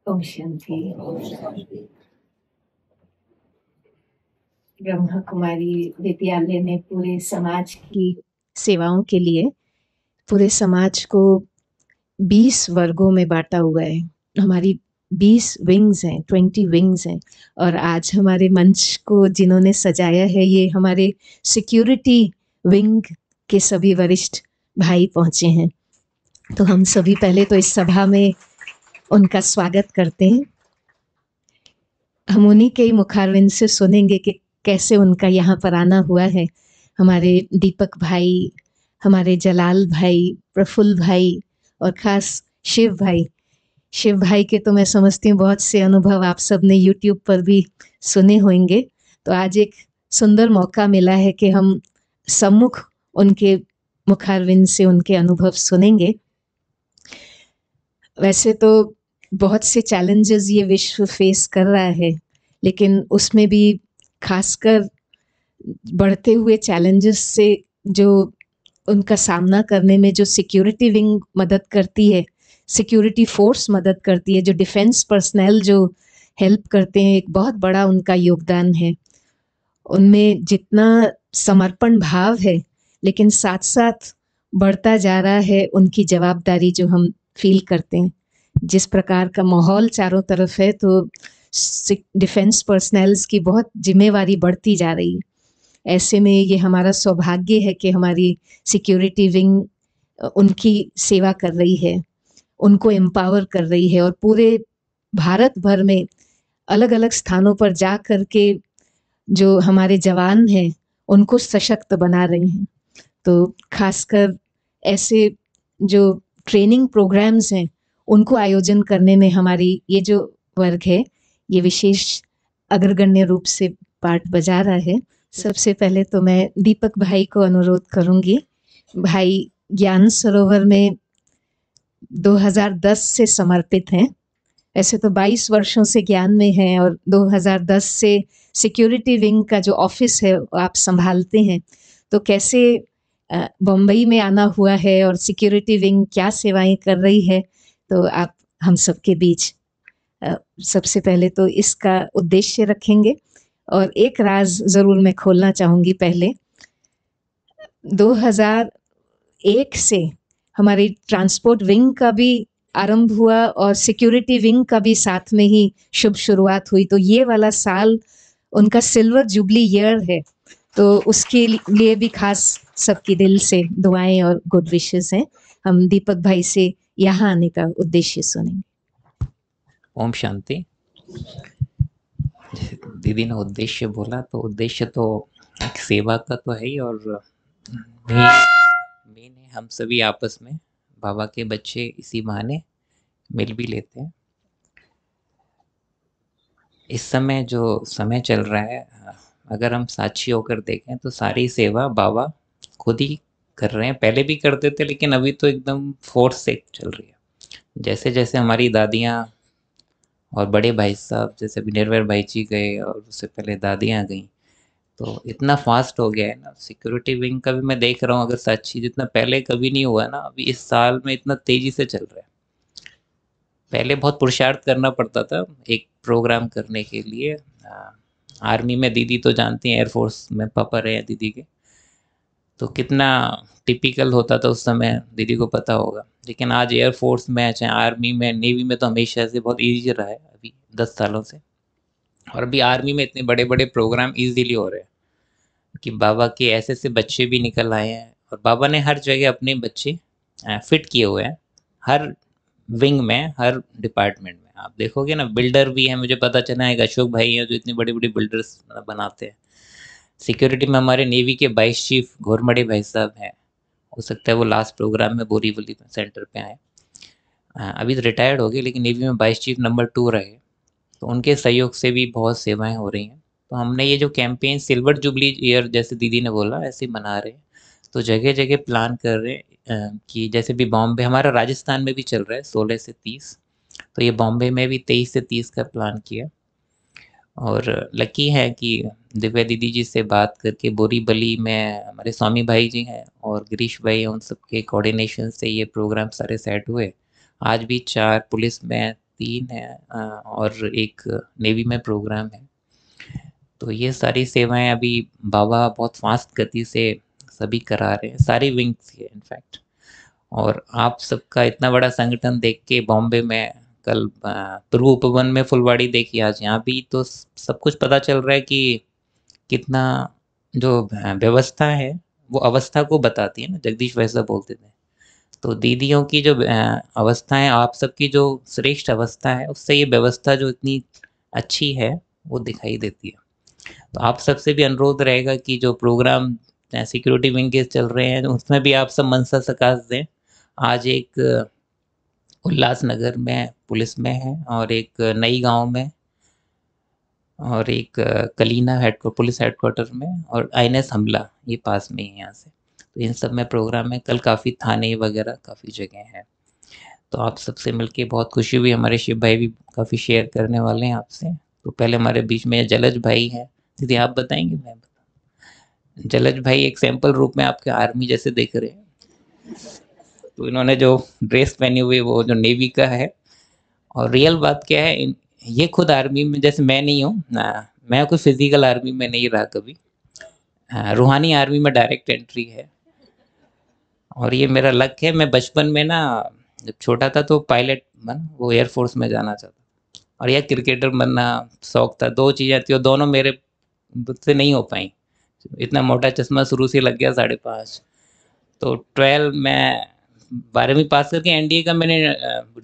ओम शांति। ब्रह्मा कुमारी विद्यालय में पूरे समाज की सेवाओं के लिए पूरे समाज को 20 वर्गों में बांटा हुआ है। हमारी 20 विंग्स हैं, 20 विंग्स हैं। और आज हमारे मंच को जिन्होंने सजाया है, ये हमारे सिक्योरिटी विंग के सभी वरिष्ठ भाई पहुंचे हैं। तो हम सभी पहले तो इस सभा में उनका स्वागत करते हैं। हम उन्हीं के मुखारविंद से सुनेंगे कि कैसे उनका यहाँ पर आना हुआ है। हमारे दीपक भाई, हमारे जलाल भाई, प्रफुल्ल भाई और खास शिव भाई। शिव भाई के तो मैं समझती हूँ बहुत से अनुभव आप सब ने यूट्यूब पर भी सुने होंगे। तो आज एक सुंदर मौका मिला है कि हम सम्मुख उनके मुखारविंद से उनके अनुभव सुनेंगे। वैसे तो बहुत से चैलेंजेस ये विश्व फेस कर रहा है, लेकिन उसमें भी खासकर बढ़ते हुए चैलेंजेस से जो उनका सामना करने में जो सिक्योरिटी विंग मदद करती है, सिक्योरिटी फोर्स मदद करती है, जो डिफेंस पर्सनल जो हेल्प करते हैं, एक बहुत बड़ा उनका योगदान है। उनमें जितना समर्पण भाव है, लेकिन साथ साथ बढ़ता जा रहा है उनकी जवाबदारी जो हम फील करते हैं। जिस प्रकार का माहौल चारों तरफ है, तो डिफेंस पर्सनल्स की बहुत जिम्मेवारी बढ़ती जा रही है। ऐसे में ये हमारा सौभाग्य है कि हमारी सिक्योरिटी विंग उनकी सेवा कर रही है, उनको एम्पावर कर रही है और पूरे भारत भर में अलग अलग स्थानों पर जा कर के जो हमारे जवान हैं उनको सशक्त बना रहे हैं। तो खासकर ऐसे जो ट्रेनिंग प्रोग्राम्स हैं उनको आयोजन करने में हमारी ये जो वर्ग है ये विशेष अग्रगण्य रूप से पार्ट बजा रहा है। सबसे पहले तो मैं दीपक भाई को अनुरोध करूंगी। भाई ज्ञान सरोवर में 2010 से समर्पित हैं। ऐसे तो 22 वर्षों से ज्ञान में हैं और 2010 से सिक्योरिटी विंग का जो ऑफिस है आप संभालते हैं। तो कैसे बम्बई में आना हुआ है और सिक्योरिटी विंग क्या सेवाएं कर रही है, तो आप हम सबके बीच सबसे पहले तो इसका उद्देश्य रखेंगे। और एक राज जरूर मैं खोलना चाहूंगी। पहले 2001 से हमारी ट्रांसपोर्ट विंग का भी आरंभ हुआ और सिक्योरिटी विंग का भी साथ में ही शुभ शुरुआत हुई। तो ये वाला साल उनका सिल्वर जुबली ईयर है, तो उसके लिए भी खास सबकी दिल से दुआएं और गुड विशेस हैं। हम दीपक भाई से यहाँ आने का उद्देश्य सुनेंगे। ओम शांति। दीदी ने उद्देश्य बोला, तो उद्देश्य तो एक सेवा का तो है ही, और मेन है हम सभी आपस में बाबा के बच्चे इसी बहाने मिल भी लेते हैं। इस समय जो समय चल रहा है, अगर हम साक्षी होकर देखें तो सारी सेवा बाबा खुद ही कर रहे हैं। पहले भी करते थे, लेकिन अभी तो एकदम फोर्स से चल रही है। जैसे जैसे हमारी दादियाँ और बड़े भाई साहब, जैसे अभी निर्भय भाई जी गए और उससे पहले दादियाँ गई, तो इतना फास्ट हो गया है ना। सिक्योरिटी विंग का भी मैं देख रहा हूँ, अगर साक्षी जितना पहले कभी नहीं हुआ ना, अभी इस साल में इतना तेजी से चल रहा है। पहले बहुत पुरुषार्थ करना पड़ता था एक प्रोग्राम करने के लिए। आर्मी में दीदी तो जानती हैं, एयरफोर्स में पापा रहे हैं दीदी के, तो कितना टिपिकल होता था उस समय, दीदी को पता होगा। लेकिन आज एयरफोर्स में, चाहे आर्मी में, नेवी में, तो हमेशा से बहुत ईजी रहा है अभी 10 सालों से। और अभी आर्मी में इतने बड़े बड़े प्रोग्राम इजीली हो रहे हैं कि बाबा के ऐसे ऐसे बच्चे भी निकल आए हैं। और बाबा ने हर जगह अपने बच्चे फिट किए हुए हैं, हर विंग में, हर डिपार्टमेंट में। आप देखोगे ना, बिल्डर भी है, मुझे पता चला है, एक अशोक भाई है जो इतनी बड़ी बड़ी बिल्डर्स बनाते हैं। सिक्योरिटी में हमारे नेवी के वाइस चीफ घोरमड़े भाई साहब हैं, हो सकता है वो लास्ट प्रोग्राम में बोरीवली सेंटर पे आए। अभी तो रिटायर्ड हो गए, लेकिन नेवी में वाइस चीफ नंबर 2 रहे, तो उनके सहयोग से भी बहुत सेवाएं हो रही हैं। तो हमने ये जो कैंपेन सिल्वर जुबली ईयर, जैसे दीदी ने बोला, ऐसे ही मना रहे हैं। तो जगह जगह प्लान कर रहे हैं कि जैसे भी बॉम्बे, हमारा राजस्थान में भी चल रहा है 16 से 30, तो ये बॉम्बे में भी 23 से 30 का प्लान किया। और लकी है कि दिव्या दीदी जी से बात करके बोरीवली में हमारे स्वामी भाई जी हैं और गिरीश भाई हैं, उन सबके कोऑर्डिनेशन से ये प्रोग्राम सारे सेट हुए। आज भी 4 पुलिस में 3 है और एक नेवी में प्रोग्राम है। तो ये सारी सेवाएँ अभी बाबा बहुत फ़ास्ट गति से सभी करा रहे हैं, सारी विंग्स की इनफैक्ट। और आप सबका इतना बड़ा संगठन देख के बॉम्बे में कल पूर्व उपवन में फुलवाड़ी देखी, आज यहाँ भी, तो सब कुछ पता चल रहा है कि कितना जो व्यवस्था है वो अवस्था को बताती है ना, जगदीश वैसा बोलते थे। तो दीदियों की जो अवस्था है, आप सबकी जो श्रेष्ठ अवस्था है, उससे ये व्यवस्था जो इतनी अच्छी है वो दिखाई देती है। तो आप सबसे भी अनुरोध रहेगा कि जो प्रोग्राम सिक्योरिटी विंग के चल रहे हैं उसमें भी आप सब मनसा सकाश दें। आज एक उल्लासनगर में पुलिस में है, और एक नई गांव में, और एक कलीना पुलिस हेडक्वार्टर में, और आईएनएस हमला ये पास में ही है यहाँ से। तो इन सब में प्रोग्राम है। कल काफ़ी थाने वगैरह काफ़ी जगह हैं। तो आप सबसे मिलके बहुत खुशी हुई। हमारे शिव भाई भी काफ़ी शेयर करने वाले हैं आपसे। तो पहले हमारे बीच में जलज भाई हैं। दीदी आप बताएंगे? मैं जलज भाई एक सैंपल रूप में आपके आर्मी जैसे दिख रहे हैं। तो इन्होंने जो ड्रेस पहनी हुई वो जो नेवी का है, और रियल बात क्या है, ये खुद आर्मी में, जैसे मैं नहीं हूँ ना, मैं कोई फिजिकल आर्मी में नहीं रहा कभी। रूहानी आर्मी में डायरेक्ट एंट्री है, और ये मेरा लक है। मैं बचपन में ना, जब छोटा था तो पायलट बन वो एयरफोर्स में जाना चाहता, और यह क्रिकेटर बनना शौक था। दो चीज़ें थी और दोनों मेरे से नहीं हो पाई। इतना मोटा चश्मा शुरू से लग गया 5.5। तो 12 में 12वीं पास करके एनडीए का मैंने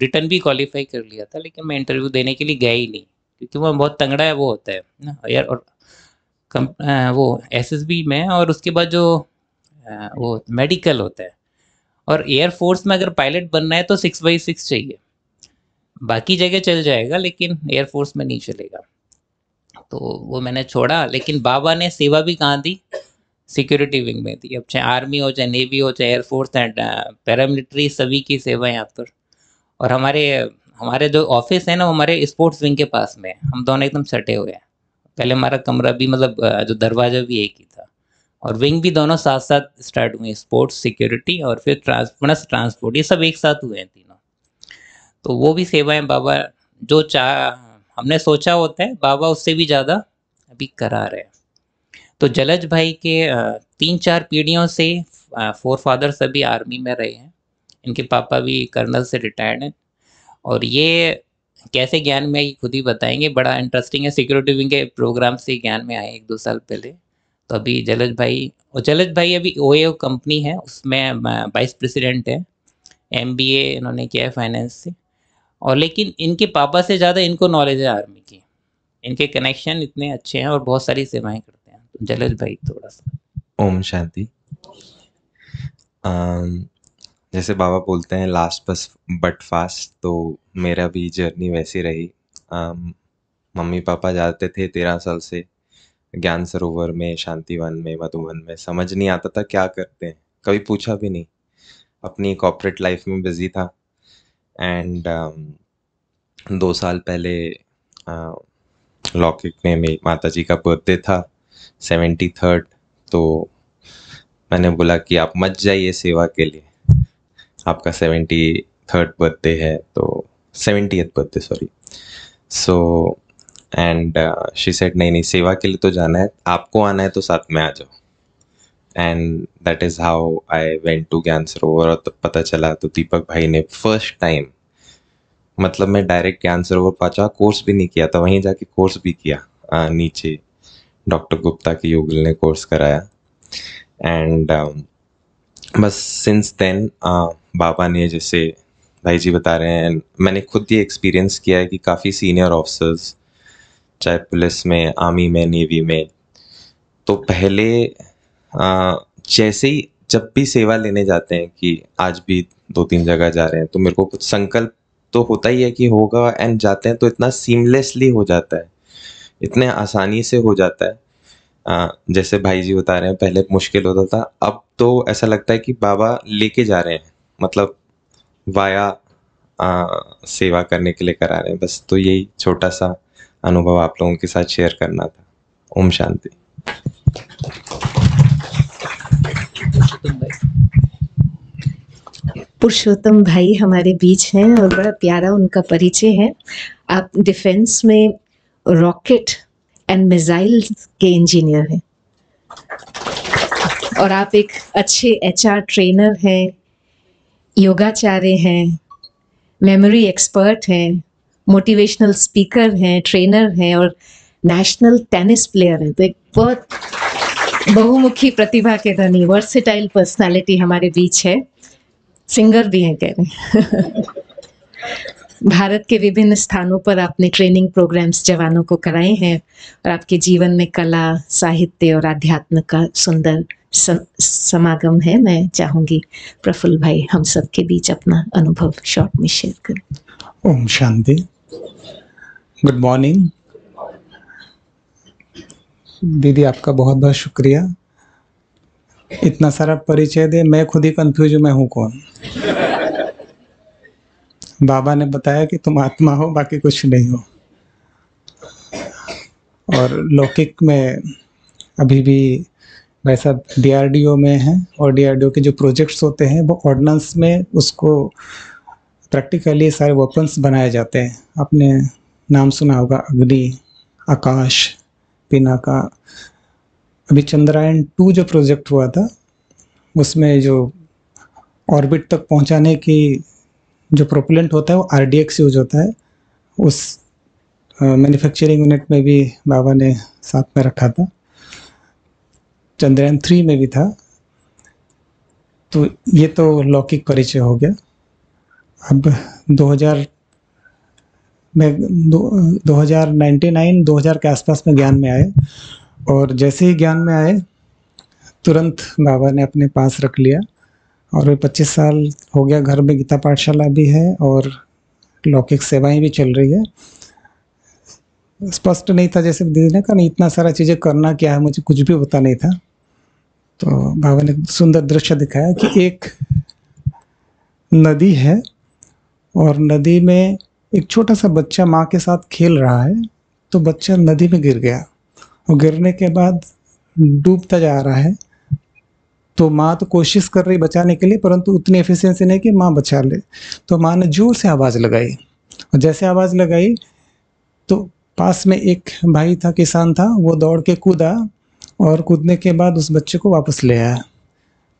रिटर्न भी क्वालिफाई कर लिया था, लेकिन मैं इंटरव्यू देने के लिए गया ही नहीं, क्योंकि वो बहुत तंगड़ा है वो होता है ना यार। और वो एसएसबी में, और उसके बाद जो वो मेडिकल होता है, और एयरफोर्स में अगर पायलट बनना है तो 6x6 चाहिए। बाकी जगह चल जाएगा लेकिन एयरफोर्स में नहीं चलेगा। तो वो मैंने छोड़ा, लेकिन बाबा ने सेवा भी कहाँ दी? सिक्योरिटी विंग में थी। अब चाहे आर्मी हो, चाहे नेवी हो, चाहे एयरफोर्स एंड पैरामिलिट्री, सभी की सेवा यहाँ पर। और हमारे हमारे जो ऑफिस है ना, वो हमारे स्पोर्ट्स विंग के पास में है। हम दोनों एकदम सटे हुए हैं। पहले हमारा कमरा भी, मतलब जो दरवाजा भी एक ही था, और विंग भी दोनों साथ साथ स्टार्ट हुए, स्पोर्ट्स, सिक्योरिटी और फिर ट्रांसपोर्ट, ये सब एक साथ हुए हैं तीनों। तो वो भी सेवाएं बाबा जो हमने सोचा होता है, बाबा उससे भी ज़्यादा अभी करा रहे हैं। तो जलज भाई के 3-4 पीढ़ियों से फोर फादर सभी आर्मी में रहे हैं। इनके पापा भी कर्नल से रिटायर्ड हैं, और ये कैसे ज्ञान में आई खुद ही बताएंगे। बड़ा इंटरेस्टिंग है, सिक्योरिटी विंग के प्रोग्राम से ज्ञान में आए 1-2 साल पहले। तो अभी जलज भाई अभी ओएओ कंपनी है उसमें वाइस प्रेसिडेंट है। एमबीए इन्होंने किया है फाइनेंस से, और लेकिन इनके पापा से ज़्यादा इनको नॉलेज है आर्मी की। इनके कनेक्शन इतने अच्छे हैं और बहुत सारी सेवाएं करते हैं। तो जलज भाई थोड़ा सा। ओम शांति। जैसे बाबा बोलते हैं लास्ट बस बट फास्ट, तो मेरा भी जर्नी वैसी रही। मम्मी पापा जाते थे 13 साल से ज्ञान सरोवर में, शांतिवन में, मधुबन में। समझ नहीं आता था क्या करते हैं, कभी पूछा भी नहीं। अपनी कॉर्पोरेट लाइफ में बिजी था। एंड 2 साल पहले लौकिक में मेरी माता जी का बर्थडे था, 73rd। तो मैंने बोला कि आप मत जाइए सेवा के लिए, आपका 73rd बर्थडे है, तो 70th birthday sorry. So and she said नहीं नहीं, सेवा के लिए तो जाना है, आपको आना है तो साथ में आ जाओ। And that is how I went to Gyan Sarovar. और तब पता चला, तो दीपक भाई ने फर्स्ट टाइम, मतलब मैं डायरेक्ट ज्ञान सरोवर पहुंचा, कोर्स भी नहीं किया था, वहीं जाके कोर्स भी किया। नीचे डॉक्टर गुप्ता की योगिल ने कोर्स कराया। एंड बस सिंस देन बाबा ने, जैसे भाई जी बता रहे हैं, मैंने खुद ये एक्सपीरियंस किया है कि काफ़ी सीनियर ऑफिसर्स, चाहे पुलिस में, आर्मी में, नेवी में, तो पहले जैसे ही जब भी सेवा लेने जाते हैं, कि आज भी 2-3 जगह जा रहे हैं, तो मेरे को कुछ संकल्प तो होता ही है कि होगा, एंड जाते हैं तो इतना सीमलेसली हो जाता है, इतने आसानी से हो जाता है। जैसे भाई जी बता रहे हैं, पहले मुश्किल होता था, अब तो ऐसा लगता है कि बाबा लेके जा रहे हैं, मतलब वाया सेवा करने के लिए करा रहे हैं। बस तो यही छोटा सा अनुभव आप लोगों के साथ शेयर करना था। ओम शांति। पुरुषोत्तम भाई हमारे बीच हैं और बड़ा प्यारा उनका परिचय है। आप डिफेंस में रॉकेट एंड मिसाइल के इंजीनियर हैं और आप एक अच्छे एचआर ट्रेनर हैं, योगाचार्य हैं, मेमोरी एक्सपर्ट हैं, मोटिवेशनल स्पीकर हैं, ट्रेनर हैं और नेशनल टेनिस प्लेयर हैं। तो एक बहुत बहुमुखी प्रतिभा के धनी वर्सेटाइल पर्सनालिटी हमारे बीच है। सिंगर भी हैं कह रहे भारत के विभिन्न स्थानों पर आपने ट्रेनिंग प्रोग्राम्स जवानों को कराए हैं और आपके जीवन में कला, साहित्य और आध्यात्म का सुंदर समागम है। मैं चाहूंगी प्रफुल्ल भाई हम सब के बीच अपना अनुभव शॉर्ट में शेयर करें। ओम शांति। गुड मॉर्निंग दीदी, आपका बहुत बहुत शुक्रिया। इतना सारा परिचय दे, मैं खुद ही कंफ्यूज हूँ मैं हूँ कौन। बाबा ने बताया कि तुम आत्मा हो, बाकी कुछ नहीं हो। और लौकिक में अभी भी भाई साहब DRDO में हैं और DRDO के जो प्रोजेक्ट्स होते हैं वो ऑर्डिनेंस में उसको प्रैक्टिकली सारे वेपन्स बनाए जाते हैं। आपने नाम सुना होगा अग्नि, आकाश, पिनाका। अभी चंद्रयान 2 जो प्रोजेक्ट हुआ था उसमें जो ऑर्बिट तक पहुंचाने की जो प्रोपेलेंट होता है वो RDX यूज होता है। उस मैन्युफैक्चरिंग यूनिट में भी बाबा ने साथ में रखा था। चंद्रयान 3 में भी था। तो ये तो लौकिक परिचय हो गया। अब 2000 के आसपास में ज्ञान में आए और जैसे ही ज्ञान में आए तुरंत बाबा ने अपने पास रख लिया और 25 साल हो गया। घर में गीता पाठशाला भी है और लौकिक सेवाएं भी चल रही है। स्पष्ट नहीं था, जैसे दीदी ने कहा, नहीं इतना सारा चीज़ें करना क्या है, मुझे कुछ भी पता नहीं था। तो बाबा ने सुंदर दृश्य दिखाया कि एक नदी है और नदी में एक छोटा सा बच्चा माँ के साथ खेल रहा है। तो बच्चा नदी में गिर गया और गिरने के बाद डूबता जा रहा है। तो माँ तो कोशिश कर रही बचाने के लिए, परंतु उतनी एफिशिएंसी नहीं कि माँ बचा ले। तो माँ ने जोर से आवाज़ लगाई और जैसे आवाज़ लगाई तो पास में एक भाई था, किसान था, वो दौड़ के कूदा और कूदने के बाद उस बच्चे को वापस ले आया।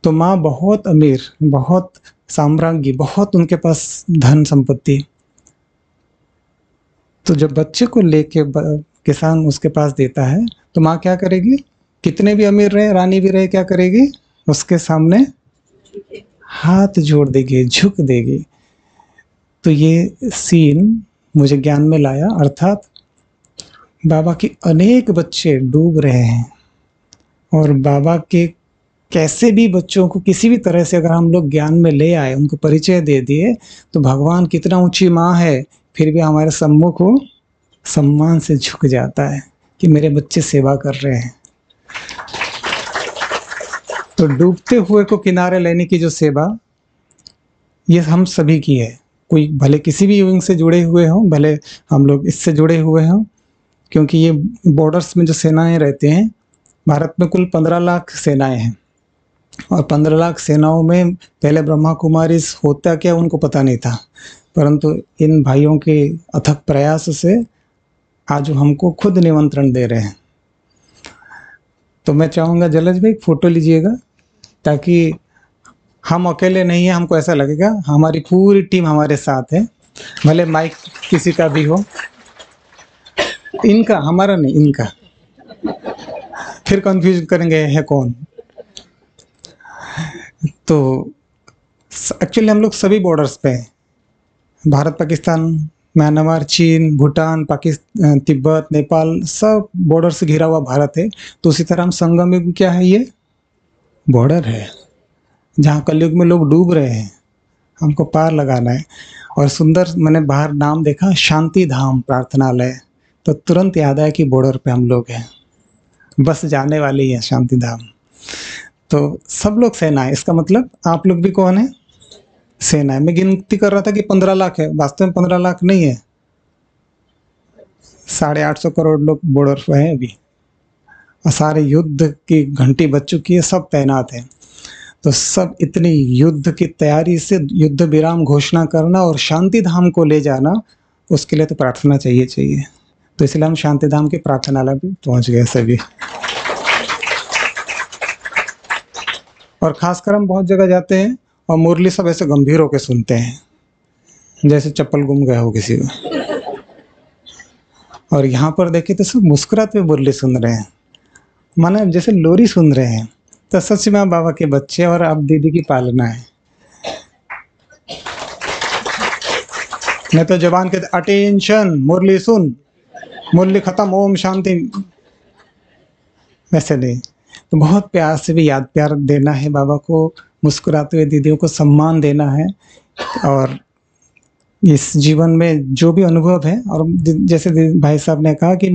तो माँ बहुत अमीर, बहुत साम्राज्ञी, बहुत उनके पास धन संपत्ति। तो जब बच्चे को लेके किसान उसके पास देता है तो माँ क्या करेगी? कितने भी अमीर रहे, रानी भी रहे, क्या करेगी? उसके सामने हाथ जोड़ देगी, झुक देगी। तो ये सीन मुझे ज्ञान में लाया, अर्थात बाबा के अनेक बच्चे डूब रहे हैं और बाबा के कैसे भी बच्चों को किसी भी तरह से अगर हम लोग ज्ञान में ले आए, उनको परिचय दे दिए, तो भगवान कितना ऊंची माँ है फिर भी हमारे सम्मुख वो सम्मान से झुक जाता है कि मेरे बच्चे सेवा कर रहे हैं। तो डूबते हुए को किनारे लेने की जो सेवा, ये हम सभी की है। कोई भले किसी भी विंग से जुड़े हुए हों, भले हम लोग इससे जुड़े हुए हों, क्योंकि ये बॉर्डर्स में जो सेनाएं रहते हैं, भारत में कुल 15 लाख सेनाएं हैं और 15 लाख सेनाओं में पहले ब्रह्मा कुमारी होता क्या उनको पता नहीं था, परंतु इन भाइयों के अथक प्रयास से आज हमको खुद निमंत्रण दे रहे हैं। तो मैं चाहूँगा जलज भाई फोटो लीजिएगा, ताकि हम अकेले नहीं हैं, हमको ऐसा लगेगा हमारी पूरी टीम हमारे साथ है। भले माइक किसी का भी हो, इनका, हमारा नहीं, इनका, फिर कंफ्यूज करेंगे है कौन। तो एक्चुअली हम लोग सभी बॉर्डर्स पे हैं, भारत, पाकिस्तान, म्यांमार, चीन, भूटान, पाकिस्तान, तिब्बत, नेपाल, सब बॉर्डर से घिरा हुआ भारत है। तो उसी तरह हम संगम में क्या है, ये बॉर्डर है जहाँ कलयुग में लोग डूब रहे हैं, हमको पार लगाना है। और सुंदर, मैंने बाहर नाम देखा शांति धाम प्रार्थनालय, तो तुरंत याद आया कि बॉर्डर पे हम लोग हैं, बस जाने वाले ही है शांति धाम। तो सब लोग सेना है, इसका मतलब आप लोग भी कौन है? सेना है। मैं गिनती कर रहा था कि 15 लाख है, वास्तव में 15 लाख नहीं है, 850 करोड़ लोग बॉर्डर पर हैं अभी और सारे युद्ध की घंटी बज चुकी है, सब तैनात हैं। तो सब इतनी युद्ध की तैयारी से युद्ध विराम घोषणा करना और शांति धाम को ले जाना, उसके लिए तो प्रार्थना चाहिए। तो इसलिए हम शांति धाम के प्रार्थनालय भी पहुंच गए सभी। और खासकर हम बहुत जगह जाते हैं और मुरली सब ऐसे गंभीर होकर सुनते हैं, जैसे चप्पल गुम गया हो किसी का। और यहाँ पर देखे तो सब मुस्कुराते हुए मुरली सुन रहे हैं, माना जैसे लोरी सुन रहे हैं। तो सच में आप बाबा के बच्चे और आप दीदी की पालना है। नहीं तो जवान के अटेंशन, मुरली सुन, मुरली खत्म, ओम शांति, वैसे नहीं। तो बहुत प्यार से भी याद प्यार देना है बाबा को, मुस्कुराते हुए दीदियों को सम्मान देना है। और इस जीवन में जो भी अनुभव है, और जैसे भाई साहब ने कहा कि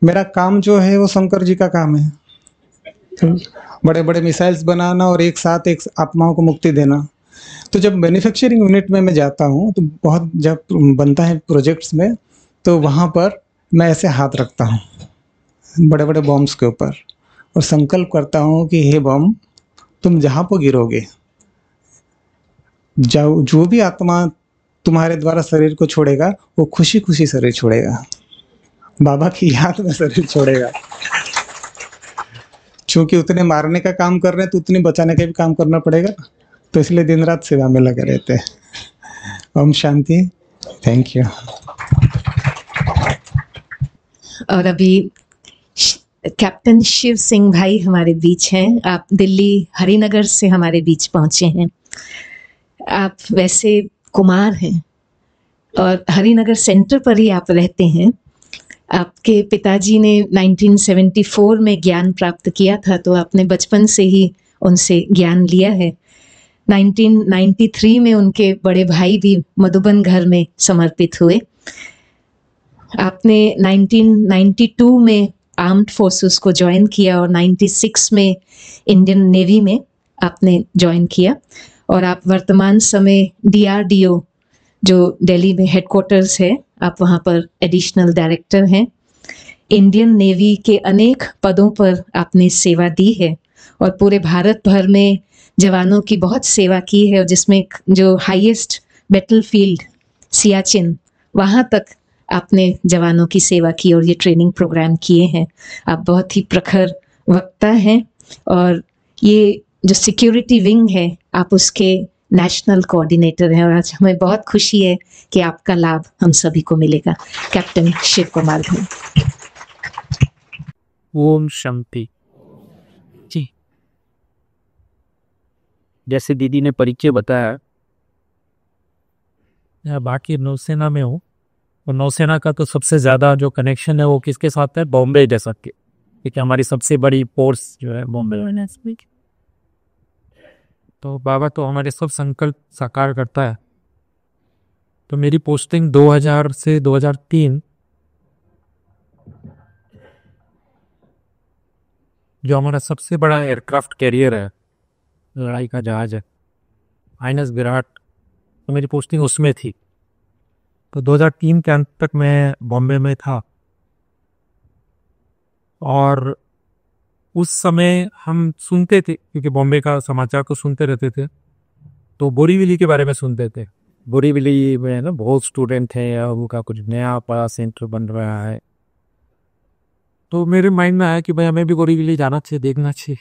मेरा काम जो है वो शंकर जी का काम है, तो बड़े बड़े मिसाइल्स बनाना और एक साथ एक आत्माओं को मुक्ति देना। तो जब मैन्युफैक्चरिंग यूनिट में मैं जाता हूँ तो बहुत जब बनता है प्रोजेक्ट्स में, तो वहाँ पर मैं ऐसे हाथ रखता हूँ बड़े बड़े बॉम्ब्स के ऊपर और संकल्प करता हूँ कि हे बम, तुम जहाँ पर गिरोगे, जो भी आत्मा तुम्हारे द्वारा शरीर को छोड़ेगा वो खुशी खुशी शरीर छोड़ेगा, बाबा की याद में शरीर छोड़ेगा। क्योंकि उतने मारने का काम कर रहे हैं तो उतने बचाने का भी काम करना पड़ेगा, तो इसलिए दिन रात सेवा में लगे रहते हैं। ओम शांति। Thank you. और अभी कैप्टन शिव सिंह भाई हमारे बीच हैं। आप दिल्ली हरिनगर से हमारे बीच पहुंचे हैं। आप वैसे कुमार हैं और हरिनगर सेंटर पर ही आप रहते हैं। आपके पिताजी ने 1974 में ज्ञान प्राप्त किया था, तो आपने बचपन से ही उनसे ज्ञान लिया है। 1993 में उनके बड़े भाई भी मधुबन घर में समर्पित हुए। आपने 1992 में आर्म्ड फोर्सेस को ज्वाइन किया और 96 में इंडियन नेवी में आपने ज्वाइन किया। और आप वर्तमान समय DRDO जो दिल्ली में हेडक्वार्टर्स है, आप वहाँ पर एडिशनल डायरेक्टर हैं। इंडियन नेवी के अनेक पदों पर आपने सेवा दी है और पूरे भारत भर में जवानों की बहुत सेवा की है, और जिसमें जो हाईएस्ट बैटलफील्ड सियाचिन, वहाँ तक आपने जवानों की सेवा की और ये ट्रेनिंग प्रोग्राम किए हैं। आप बहुत ही प्रखर वक्ता हैं और ये जो सिक्योरिटी विंग है, आप उसके नेशनल कोऑर्डिनेटर हैं। और आज हमें बहुत खुशी है कि आपका लाभ हम सभी को मिलेगा। कैप्टन शिव कुमार भाई। ओम शांति जी। जैसे दीदी ने परिचय बताया, मैं बाकी नौसेना में हूँ और नौसेना का तो सबसे ज़्यादा जो कनेक्शन है वो किसके साथ है? बॉम्बे जैसा के, क्योंकि हमारी सबसे बड़ी फोर्स जो है बॉम्बे में। तो बाबा तो हमारे सब संकल्प साकार करता है। तो मेरी पोस्टिंग 2000 से 2003, जो हमारा सबसे बड़ा एयरक्राफ्ट कैरियर है, लड़ाई का जहाज है, INS विराट, तो मेरी पोस्टिंग उसमें थी। तो 2003 के अंत तक मैं बॉम्बे में था। और उस समय हम सुनते थे, क्योंकि बॉम्बे का समाचार को सुनते रहते थे, तो बोरीवली के बारे में सुनते थे। बोरीवली में ना बहुत स्टूडेंट हैं, उनका कुछ नया बड़ा सेंटर बन रहा है। तो मेरे माइंड में आया कि भाई हमें भी बोरीवली जाना चाहिए, देखना चाहिए।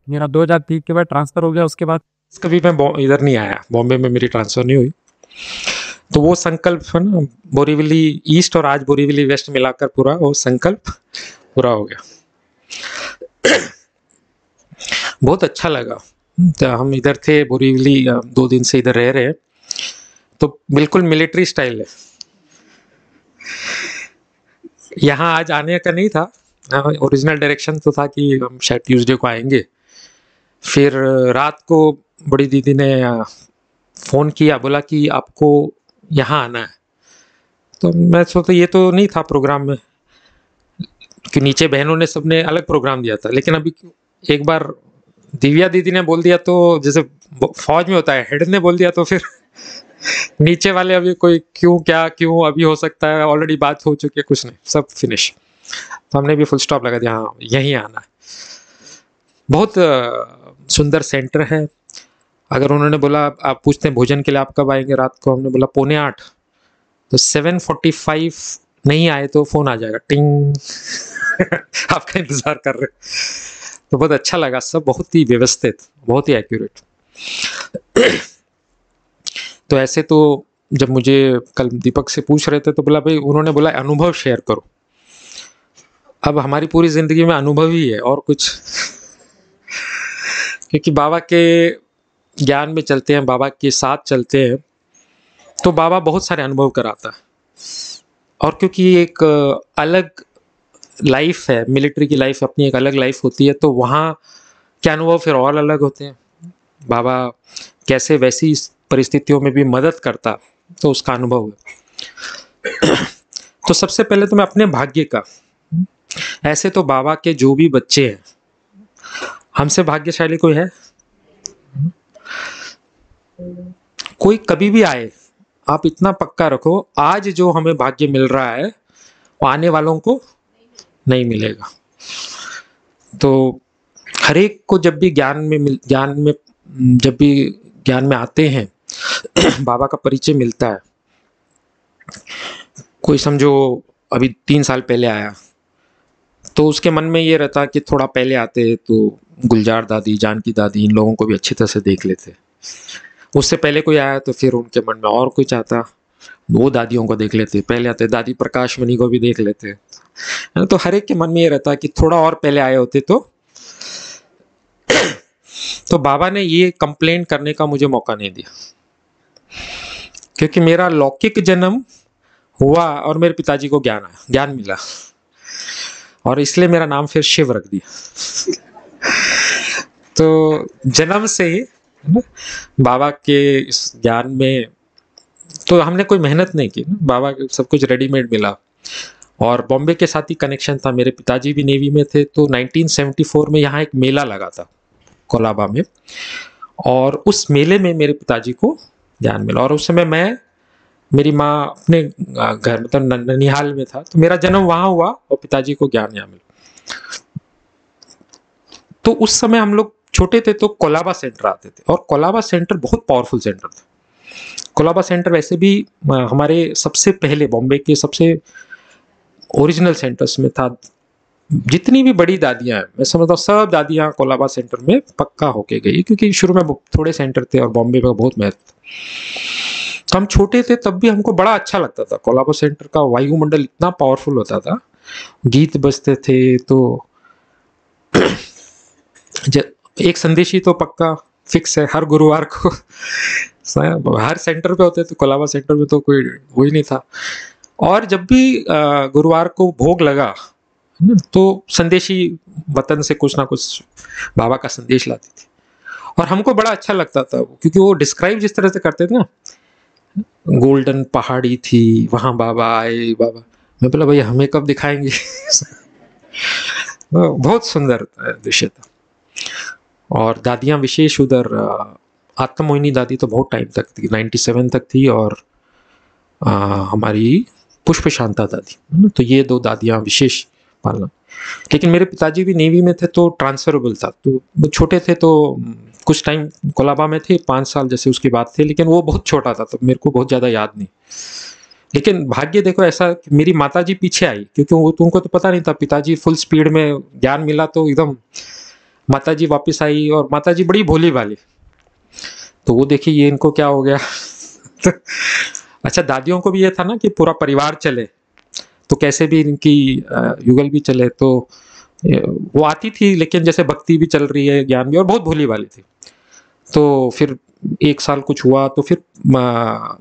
मेरा 2003 के बाद ट्रांसफ़र हो गया। उसके बाद कभी मैं इधर नहीं आया, बॉम्बे में मेरी ट्रांसफ़र नहीं हुई। तो वो संकल्प है ना, बोरीवली ईस्ट और आज बोरीवली वेस्ट मिलाकर पूरा वो संकल्प पूरा हो गया। बहुत अच्छा लगा। तो हम इधर थे बोरीवली, 2 दिन से इधर रह रहे हैं, तो बिल्कुल मिलिट्री स्टाइल है। यहाँ आज आने का नहीं था, ओरिजिनल डायरेक्शन तो था कि हम शायद ट्यूसडे को आएंगे। फिर रात को बड़ी दीदी ने फ़ोन किया, बोला कि आपको यहाँ आना है। तो मैं सोचा ये तो नहीं था प्रोग्राम में, कि नीचे बहनों ने सबने अलग प्रोग्राम दिया था। लेकिन अभी एक बार दिव्या दीदी ने बोल दिया, तो जैसे फौज में होता है, हेड ने बोल दिया, तो फिर नीचे वाले अभी कोई क्यों अभी हो सकता है, ऑलरेडी बात हो चुकी है, कुछ नहीं, सब फिनिश। तो हमने भी फुल स्टॉप लगा दिया, हाँ यहीं आना है। बहुत सुंदर सेंटर है। अगर उन्होंने बोला आप पूछते हैं भोजन के लिए आप कब आएंगे रात को, हमने बोला 7:45, तो 7:45 नहीं आए तो फोन आ जाएगा टिंग आपका इंतजार कर रहे। तो बहुत अच्छा लगा, सब बहुत ही व्यवस्थित, बहुत ही एक्यूरेट। तो ऐसे तो जब मुझे कल दीपक से पूछ रहे थे तो बोला भाई, उन्होंने बोला अनुभव शेयर करो। अब हमारी पूरी जिंदगी में अनुभव ही है और कुछ क्योंकि बाबा के ज्ञान में चलते हैं, बाबा के साथ चलते हैं, तो बाबा बहुत सारे अनुभव कराता है। और क्योंकि एक अलग लाइफ है, मिलिट्री की लाइफ अपनी एक अलग लाइफ होती है, तो वहाँ के अनुभव फिर और अलग होते हैं। बाबा कैसे वैसी परिस्थितियों में भी मदद करता, तो उसका अनुभव है। तो सबसे पहले तो मैं अपने भाग्य का, ऐसे तो बाबा के जो भी बच्चे हैं, हमसे भाग्यशाली कोई है? कोई कभी भी आए, आप इतना पक्का रखो, आज जो हमें भाग्य मिल रहा है वो आने वालों को नहीं मिलेगा। तो हर एक को जब भी ज्ञान में आते हैं बाबा का परिचय मिलता है। कोई समझो अभी 3 साल पहले आया तो उसके मन में ये रहता कि थोड़ा पहले आते तो गुलजार दादी, जानकी दादी, इन लोगों को भी अच्छी तरह से देख लेते। उससे पहले कोई आया तो फिर उनके मन में और कुछ आता, वो दादियों को देख लेते, पहले आते दादी प्रकाश मणि को भी देख लेते। तो हर एक के मन में ये रहता कि थोड़ा और पहले आए होते तो बाबा ने ये कंप्लेंट करने का मुझे मौका नहीं दिया, क्योंकि मेरा लौकिक जन्म हुआ और मेरे पिताजी को ज्ञान मिला, और इसलिए मेरा नाम फिर शिव रख दिया। तो जन्म से ही बाबा के इस ज्ञान में तो हमने कोई मेहनत नहीं की, बाबा के सब कुछ रेडीमेड मिला। और बॉम्बे के साथ ही कनेक्शन था, मेरे पिताजी भी नेवी में थे, तो 1974 में यहाँ एक मेला लगा था कोलाबा में, और उस मेले में मेरे पिताजी को ज्ञान मिला। और उस समय मेरी माँ अपने घर मतलब ननिहाल में था, तो मेरा जन्म वहाँ हुआ और पिताजी को ज्ञान यहाँ मिला। तो उस समय हम लोग छोटे थे तो कोलाबा सेंटर आते थे, और कोलाबा सेंटर बहुत पावरफुल सेंटर था। कोलाबा सेंटर वैसे भी हमारे सबसे पहले बॉम्बे के सबसे ओरिजिनल सेंटर्स में था। जितनी भी बड़ी दादियां हैं, मैं समझता हूँ सब दादियां कोलाबा सेंटर में पक्का होके गई, क्योंकि शुरू में थोड़े सेंटर थे और बॉम्बे में बहुत महत्व। तो हम छोटे थे तब भी हमको बड़ा अच्छा लगता था, कोलाबा सेंटर का वायुमंडल इतना पावरफुल होता था, गीत बजते थे। तो एक संदेशी तो पक्का फिक्स है हर गुरुवार को हर सेंटर पे होते थे, कोलाबा सेंटर में तो कोई वो ही नहीं था। और जब भी गुरुवार को भोग लगा तो संदेशी वतन से कुछ ना कुछ बाबा का संदेश लाती थी, और हमको बड़ा अच्छा लगता था, क्योंकि वो डिस्क्राइब जिस तरह से करते थे ना, गोल्डन पहाड़ी थी, वहां बाबा आए, बाबा, मैं बोला भैया हमें कब दिखाएंगे बहुत सुंदर दृश्य था। और दादियां विशेष उधर आत्ममोहिनी दादी तो बहुत टाइम तक थी, 97 तक थी, और हमारी पुष्प शांता दादी, तो ये 2 दादियां विशेष पालना। लेकिन मेरे पिताजी भी नेवी में थे तो ट्रांसफरेबल था, तो छोटे थे तो कुछ टाइम कोलाबा में थे, 5 साल जैसे उसकी बात थी, लेकिन वो बहुत छोटा था तो मेरे को बहुत ज़्यादा याद नहीं। लेकिन भाग्य देखो ऐसा कि मेरी माताजी पीछे आई, क्योंकि उनको तो पता नहीं था, पिताजी फुल स्पीड में ज्ञान मिला तो एकदम माताजी वापस आई, और माताजी बड़ी भोली भाली, तो वो देखी ये इनको क्या हो गया अच्छा दादियों को भी ये था ना कि पूरा परिवार चले तो कैसे भी इनकी युगल भी चले, तो वो आती थी, लेकिन जैसे भक्ति भी चल रही है, ज्ञान भी, और बहुत भोली वाली थी। तो फिर 1 साल कुछ हुआ तो फिर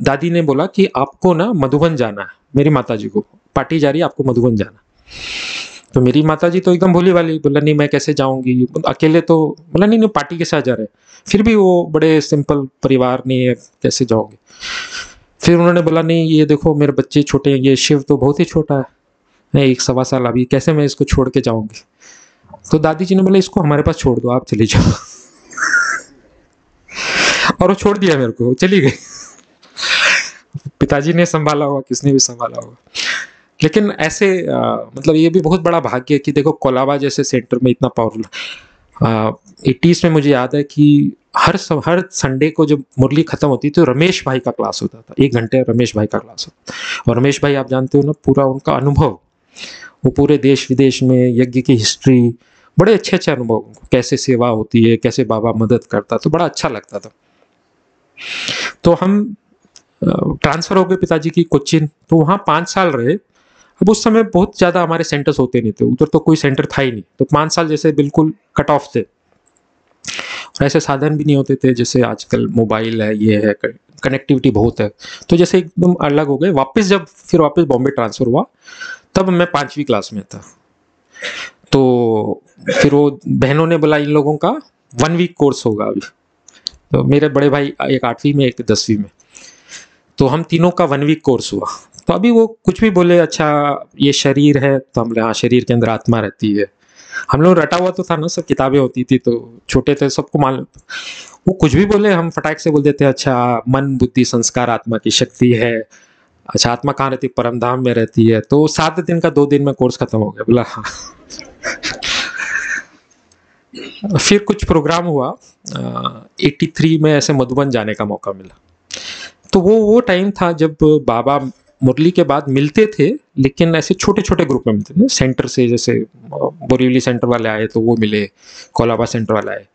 दादी ने बोला कि आपको ना मधुबन जाना है, मेरी माताजी को पार्टी जा रही है, आपको मधुबन जाना। तो मेरी माताजी तो एकदम भोली वाली, बोला नहीं मैं कैसे जाऊंगी अकेले, तो बोला नहीं पार्टी के साथ जा रहे। फिर भी वो बड़े सिंपल परिवार नहीं है, कैसे जाओगे। फिर उन्होंने बोला नहीं ये देखो मेरे बच्चे छोटे हैं, ये शिव तो बहुत ही छोटा है, 1 सवा साल अभी, कैसे मैं इसको छोड़ के जाऊंगी। तो दादी जी ने बोला इसको हमारे पास छोड़ दो, आप चले जाओ और वो छोड़ दिया मेरे को, चली गई पिताजी ने संभाला होगा, किसने भी संभाला होगा। लेकिन ऐसे मतलब ये भी बहुत बड़ा भाग्य है कि देखो कोलाबा जैसे सेंटर में इतना पावरफुल। 80s में मुझे याद है कि हर संडे को जब मुरली खत्म होती तो रमेश भाई का क्लास होता था, 1 घंटे रमेश भाई का क्लास होता। और रमेश भाई आप जानते हो ना, पूरा उनका अनुभव, वो पूरे देश विदेश में यज्ञ की हिस्ट्री, बड़े अच्छे अच्छे अनुभव, कैसे सेवा होती है, कैसे बाबा मदद करता, तो बड़ा अच्छा लगता था। तो हम ट्रांसफर हो गए पिताजी की कोच्चिन, तो वहाँ 5 साल रहे। अब उस समय बहुत ज़्यादा हमारे सेंटर्स होते नहीं थे, उधर तो कोई सेंटर था ही नहीं, तो 5 साल जैसे बिल्कुल कट ऑफ थे। और ऐसे साधन भी नहीं होते थे जैसे आजकल मोबाइल है, ये है, कनेक्टिविटी बहुत है, तो जैसे एकदम अलग हो गए। जब फिर वापस बॉम्बे ट्रांसफ़र हुआ, तब मैं 5वीं क्लास में था। तो फिर वो बहनों ने बोला इन लोगों का 1 वीक कोर्स होगा अभी। तो मेरे बड़े भाई एक 8वीं में, एक 10वीं में, तो हम तीनों का 1 वीक कोर्स हुआ। तो अभी वो कुछ भी बोले, अच्छा ये शरीर है, तो हम बोले हाँ, शरीर के अंदर आत्मा रहती है। हम लोग रटा हुआ तो था ना, सब किताबें होती थी, तो छोटे थे, सबको मालूम। वो कुछ भी बोले, हम फटाक से बोल देते अच्छा मन बुद्धि संस्कार आत्मा की शक्ति है। अच्छा आत्मा कहाँ रहती है? परम धाम में रहती है। तो 7 दिन का 2 दिन में कोर्स खत्म हो गया। बोला हाँ। फिर कुछ प्रोग्राम हुआ, 83 में ऐसे मधुबन जाने का मौका मिला। तो वो टाइम था जब बाबा मुरली के बाद मिलते थे, लेकिन ऐसे छोटे छोटे ग्रुप में मिलते थे। सेंटर से जैसे बोरीवली सेंटर वाले आए तो वो मिले, कोलाबा सेंटर वाले आए।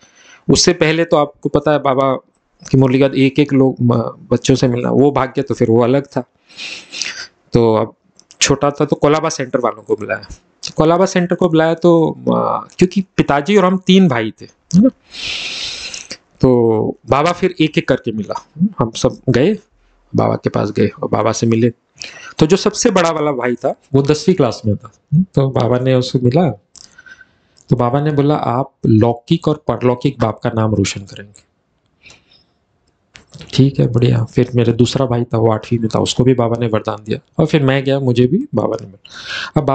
उससे पहले तो आपको पता है बाबा की मुरली का एक एक लोग बच्चों से मिलना, वो भाग्य तो फिर वो अलग था। तो अब छोटा था तो कोलाबा सेंटर वालों को बुलाया। कोलाबा सेंटर को बुलाया तो क्योंकि पिताजी और हम 3 भाई थे, है ना, तो बाबा फिर एक एक करके मिला। हम सब गए, बाबा के पास गए और बाबा से मिले। तो जो सबसे बड़ा वाला भाई था वो 10वीं क्लास में था। तो बाबा ने उससे मिला, तो बाबा ने बोला आप लौकिक और परलौकिक बाप का नाम रोशन करेंगे। ठीक है, बढ़िया। फिर मेरे दूसरा भाई था, वो 8वीं में था, उसको भी बाबा ने वरदान दिया। और फिर मैं गया, मुझे भी बाबा ने मिला। अब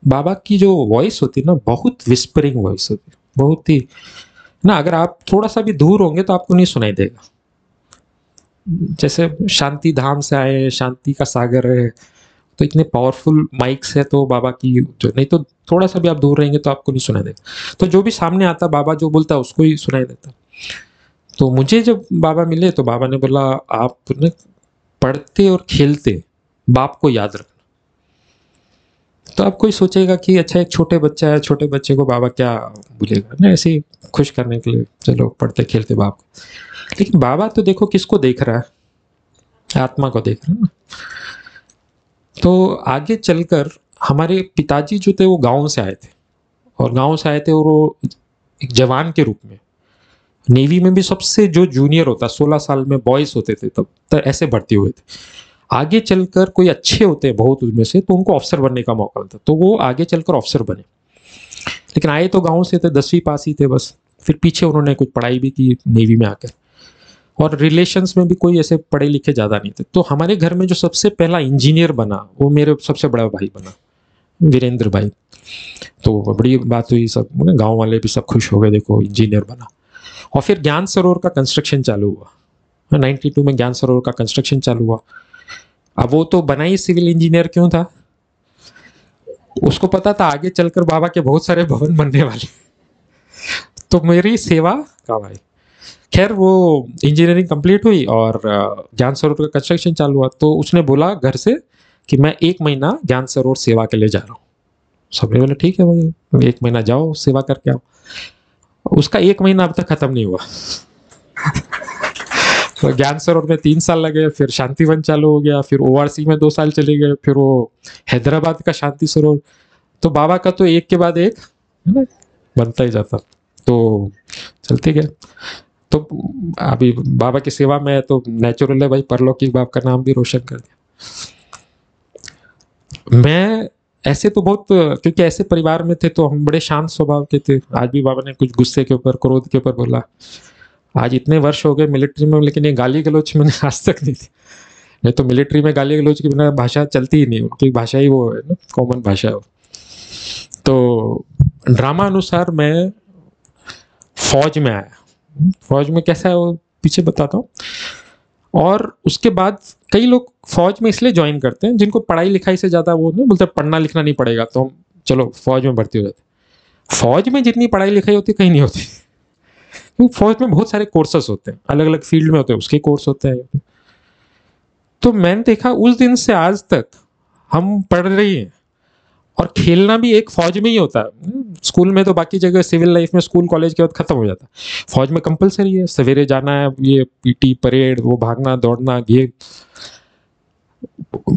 बाबा की जो वॉइस होती है ना, बहुत विस्परिंग वॉइस होती है, बहुत ही ना, अगर आप थोड़ा सा भी दूर होंगे तो आपको नहीं सुनाई देगा। जैसे शांति धाम से आए, शांति का सागर है, तो इतने पावरफुल माइक्स है, तो बाबा की जो, नहीं तो थोड़ा सा भी आप दूर रहेंगे तो आपको नहीं सुनाई देगा। तो जो भी सामने आता बाबा जो बोलता है उसको ही सुनाई देता। तो मुझे जब बाबा मिले तो बाबा ने बोला आप ने पढ़ते और खेलते बाप को याद रखना। तो आप कोई सोचेगा कि अच्छा एक छोटे बच्चा है, छोटे बच्चे को बाबा क्या बोलेगा ना, ऐसे ही खुश करने के लिए चलो पढ़ते खेलते बाप को। लेकिन बाबा तो देखो किसको देख रहा है, आत्मा को देख रहा है ना। तो आगे चलकर हमारे पिताजी जो थे वो गाँव से आए थे, और गाँव से आए थे और वो एक जवान के रूप में, नेवी में भी सबसे जो जूनियर होता 16 साल में बॉयज होते थे तब ऐसे भर्ती हुए थे। आगे चलकर कोई अच्छे होते बहुत उनमें से, तो उनको अफसर बनने का मौका मिलता, तो वो आगे चलकर अफसर बने। लेकिन आए तो गाँव से थे, 10वीं पास ही थे बस। फिर पीछे उन्होंने कुछ पढ़ाई भी की नेवी में आकर, और रिलेशंस में भी कोई ऐसे पढ़े लिखे ज़्यादा नहीं थे। तो हमारे घर में जो सबसे पहला इंजीनियर बना वो मेरे सबसे बड़ा भाई बना, वीरेंद्र भाई। तो बड़ी बात हुई, सब गाँव वाले भी सब खुश हो गए, देखो इंजीनियर बना। और फिर ज्ञान सरोवर का कंस्ट्रक्शन चालू हुआ, 92 में ज्ञान सरोवर का कंस्ट्रक्शन चालू हुआ। अब वो तो बना ही सिविल इंजीनियर क्यों था, उसको पता था आगे चलकर बाबा के बहुत सारे भवन बनने वाले। तो मेरी सेवा काम आई। खैर वो इंजीनियरिंग कंप्लीट हुई और ज्ञान सरोवर का कंस्ट्रक्शन चालू हुआ। तो उसने बोला घर से कि मैं 1 महीना ज्ञान सरोवर सेवा के लिए जा रहा हूँ। सबने बोला ठीक है भाई, 1 महीना जाओ सेवा करके आओ। उसका 1 महीना अब तक खत्म नहीं हुआ। तो ज्ञान सरोवर में 3 साल लगे, फिर शांतिवन चालू हो गया, फिर ORC में 2 साल चले गए, फिर वो हैदराबाद का शांति सरोवर। तो बाबा का तो एक के बाद एक है ना बनता ही जाता, तो चलते गए। तो अभी बाबा की सेवा में तो नेचुरल है भाई, परलौकिक बाप का नाम भी रोशन कर दिया। मैं ऐसे तो बहुत, क्योंकि ऐसे परिवार में थे तो हम बड़े शांत स्वभाव के थे। आज भी बाबा ने कुछ गुस्से के ऊपर, क्रोध के ऊपर बोला। आज इतने वर्ष हो गए मिलिट्री में, लेकिन ये गाली गलौज मैंने आज तक नहीं थी। नहीं तो मिलिट्री में गाली गलौज के बिना भाषा चलती ही नहीं, उनकी भाषा ही वो है ना, कॉमन भाषा है। तो ड्रामा अनुसार मैं फौज में आया। फौज में कैसा है वो पीछे बताता हूँ। और उसके बाद कई लोग फौज में इसलिए ज्वाइन करते हैं जिनको पढ़ाई लिखाई से ज़्यादा वो नहीं बोलते, पढ़ना लिखना नहीं पड़ेगा तो हम चलो फौज में भर्ती हो जाते। फौज में जितनी पढ़ाई लिखाई होती कहीं नहीं होती, क्योंकि फौज में बहुत सारे कोर्सेस होते हैं, अलग अलग फील्ड में होते हैं, उसके कोर्स होते हैं। तो मैंने देखा उस दिन से आज तक हम पढ़ रही हैं, और खेलना भी एक फौज में ही होता है। स्कूल में तो बाकी जगह सिविल लाइफ में स्कूल कॉलेज के बाद खत्म हो जाता है, फौज में कंपलसरी है, सवेरे जाना है, ये पीटी परेड, वो भागना दौड़ना ये।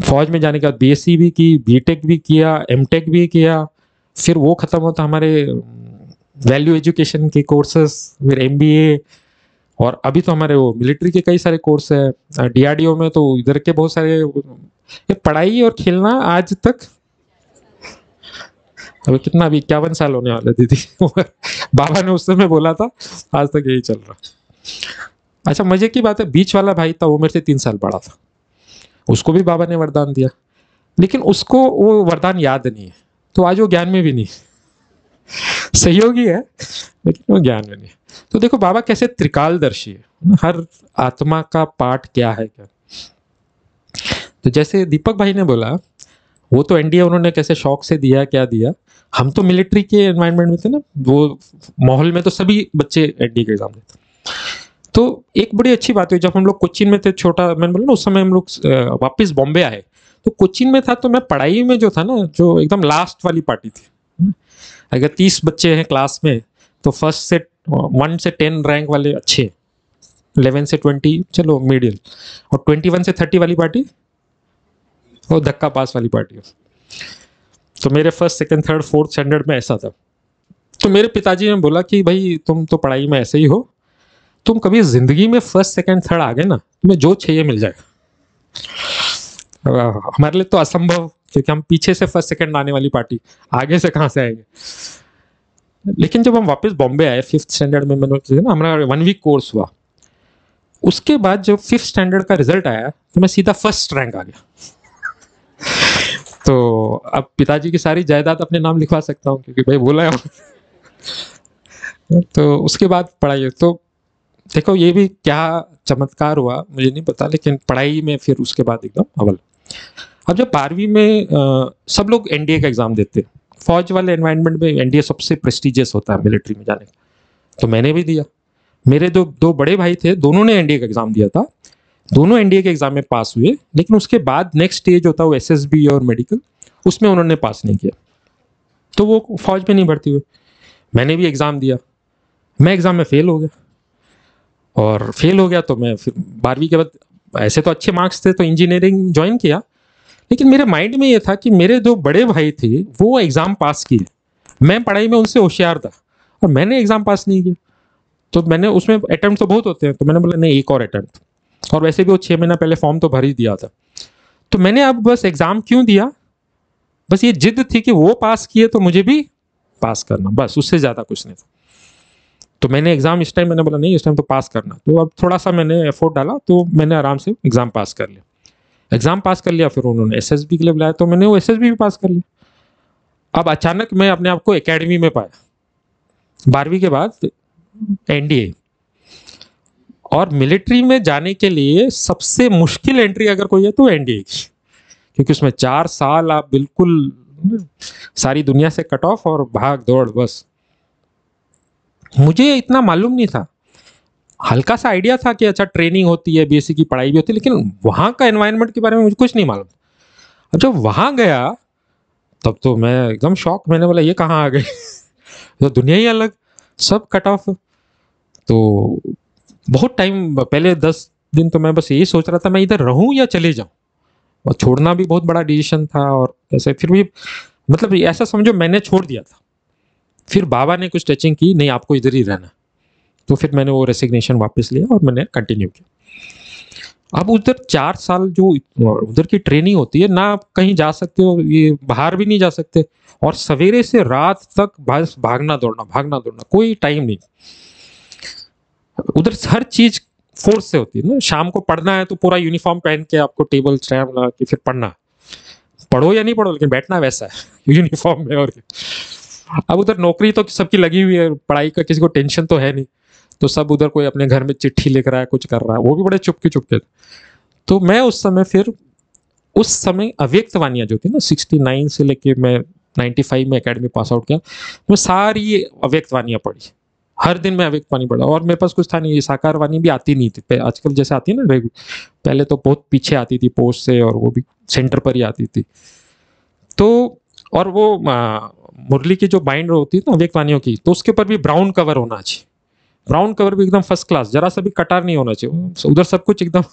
फौज में जाने के बाद बीएससी भी की, बीटेक भी किया, एमटेक भी किया, फिर वो खत्म होता हमारे वैल्यू एजुकेशन के कोर्सेस, फिर एमबीए, और अभी तो हमारे वो मिलिट्री के कई सारे कोर्स है, डीआरडीओ में तो इधर के बहुत सारे। ये पढ़ाई और खेलना आज तक, अभी कितना, अभी 51 साल होने वाले दीदी बाबा ने उस समय बोला था, आज तक यही चल रहा। अच्छा मजे की बात है, बीच वाला भाई था, वो मेरे से 3 साल बड़ा था, उसको भी बाबा ने वरदान दिया, लेकिन उसको वो वरदान याद नहीं है, तो आज वो ज्ञान में भी नहीं, सहयोगी है लेकिन वो ज्ञान में नहीं। तो देखो बाबा कैसे त्रिकालदर्शी है, हर आत्मा का पाठ क्या है क्या। तो जैसे दीपक भाई ने बोला, वो तो एनडीए उन्होंने कैसे शौक से दिया, क्या दिया, हम तो मिलिट्री के एनवायरनमेंट में थे ना, वो माहौल में तो सभी बच्चे एनडीए के एग्जाम देते। तो एक बड़ी अच्छी बात हुई, जब हम लोग कोचीन में थे, छोटा मैंने बोला ना, उस समय हम लोग वापस बॉम्बे आए, तो कोचीन में था, तो मैं पढ़ाई में जो था ना, जो एकदम लास्ट वाली पार्टी थी। अगर 30 बच्चे हैं क्लास में, तो फर्स्ट से 1 से 10 रैंक वाले अच्छे, 11 से 20 चलो मीडियम, और 21 से 30 वाली पार्टी वो धक्का पास वाली पार्टी। तो मेरे first second third fourth standard में ऐसा था। तो मेरे पिताजी ने बोला कि भाई तुम तो पढ़ाई में ऐसे ही हो, तुम कभी जिंदगी में फर्स्ट सेकंड थर्ड आ गए ना, तुम्हें जो चाहिए मिल जाएगा। हमारे लिए तो असंभव, क्योंकि हम पीछे से फर्स्ट सेकंड आने वाली पार्टी, आगे से कहाँ से आएंगे। लेकिन जब हम वापस बॉम्बे आए 5th स्टैंडर्ड में, मैंने ना हमारा 1 वीक कोर्स हुआ, उसके बाद जब 5th स्टैंडर्ड का रिजल्ट आया तो मैं सीधा फर्स्ट रैंक आ गया। तो अब पिताजी की सारी जायदाद अपने नाम लिखवा सकता हूँ, क्योंकि भाई बोला है। तो उसके बाद पढ़ाई, तो देखो ये भी क्या चमत्कार हुआ मुझे नहीं पता, लेकिन पढ़ाई में फिर उसके बाद एकदम अव्वल। अब जब 12वीं में सब लोग एनडीए का एग्जाम देते, फौज वाले एनवायरनमेंट में एनडीए सबसे प्रेस्टिजियस होता है मिलिट्री में जाने का, तो मैंने भी दिया। मेरे दो बड़े भाई थे, दोनों ने एनडीए का एग्जाम दिया था, दोनों एनडीए के एग्जाम में पास हुए, लेकिन उसके बाद नेक्स्ट स्टेज होता है वो एसएसबी और मेडिकल, उसमें उन्होंने पास नहीं किया, तो वो फौज में नहीं भर्ती हुए। मैंने भी एग्जाम दिया, मैं एग्जाम में फेल हो गया, और फेल हो गया तो मैं फिर 12वीं के बाद, ऐसे तो अच्छे मार्क्स थे तो इंजीनियरिंग ज्वाइन किया, लेकिन मेरे माइंड में ये था कि मेरे 2 बड़े भाई थे वो एग्जाम पास किए, मैं पढ़ाई में उनसे होशियार था और मैंने एग्जाम पास नहीं किया। तो मैंने उसमें अटेम्प्ट तो बहुत होते हैं, तो मैंने बोला नहीं एक और अटेम्प्ट, और वैसे भी वो 6 महीना पहले फॉर्म तो भर ही दिया था। तो मैंने अब बस एग्जाम क्यों दिया, बस ये जिद थी कि वो पास किए तो मुझे भी पास करना, बस उससे ज़्यादा कुछ नहीं था। तो मैंने एग्जाम इस टाइम मैंने बोला नहीं इस टाइम तो पास करना, तो अब थोड़ा सा मैंने एफर्ट डाला, तो मैंने आराम से एग्जाम पास कर लिया। एग्जाम पास कर लिया, फिर उन्होंने एसएसबी के लिए बुलाया, तो मैंने वो एसएसबी भी पास कर लिया। अब अचानक मैं अपने आप को एकेडमी में पाया, 12वीं के बाद एनडीए। और मिलिट्री में जाने के लिए सबसे मुश्किल एंट्री अगर कोई है तो एनडीए की, क्योंकि उसमें 4 साल आप बिल्कुल सारी दुनिया से कट ऑफ और भाग दौड़ बस। मुझे इतना मालूम नहीं था, हल्का सा आइडिया था कि अच्छा ट्रेनिंग होती है, बीएससी की पढ़ाई भी होती है, लेकिन वहाँ का एनवायरनमेंट के बारे में मुझे कुछ नहीं मालूम। अब जब वहाँ गया तब तो मैं एकदम शॉक, मैंने बोला ये कहाँ आ गए तो दुनिया ही अलग, सब कट ऑफ। तो बहुत टाइम पहले 10 दिन तो मैं बस यही सोच रहा था मैं इधर रहूं या चले जाऊं, और छोड़ना भी बहुत बड़ा डिसीजन था। और ऐसे फिर भी मतलब ऐसा समझो मैंने छोड़ दिया था, फिर बाबा ने कुछ टचिंग की, नहीं आपको इधर ही रहना, तो फिर मैंने वो रेसिग्नेशन वापस लिया और मैंने कंटिन्यू किया। अब उधर 4 साल जो उधर की ट्रेनिंग होती है ना, आप कहीं जा सकते हो, ये बाहर भी नहीं जा सकते, और सवेरे से रात तक बस भागना दौड़ना, कोई टाइम नहीं। उधर हर चीज फोर्स से होती है ना, शाम को पढ़ना है तो पूरा यूनिफॉर्म पहन के आपको टेबल स्टैम्प लगा के फिर पढ़ना, पढ़ो या नहीं पढ़ो लेकिन बैठना वैसा है यूनिफॉर्म में। और अब उधर नौकरी तो सबकी लगी हुई है, पढ़ाई का किसी को टेंशन तो है नहीं, तो सब उधर कोई अपने घर में चिट्ठी लिख रहा है, कुछ कर रहा है, वो भी बड़े चुपके। तो मैं उस समय अव्यक्त वानियां जो थी ना 69 से लेके मैं 95 में एकेडमी पास आउट किया, मैं सारी अव्यक्त वाणियाँ पढ़ी, हर दिन मैं अव्यक्त वाणी पढ़ा। और मेरे पास कुछ था नहीं, ये साकार वाणी भी आती नहीं थी आजकल जैसे आती है ना, पहले तो बहुत पीछे आती थी पोस्ट से, और वो भी सेंटर पर ही आती थी। तो और वो मुरली की जो बाइंडर होती है ना अव्यक्त वाणियों की, तो उसके ऊपर भी ब्राउन कवर होना चाहिए, ब्राउन कवर भी एकदम फर्स्ट क्लास, जरा सा भी कटार नहीं होना चाहिए, उधर सब कुछ एकदम।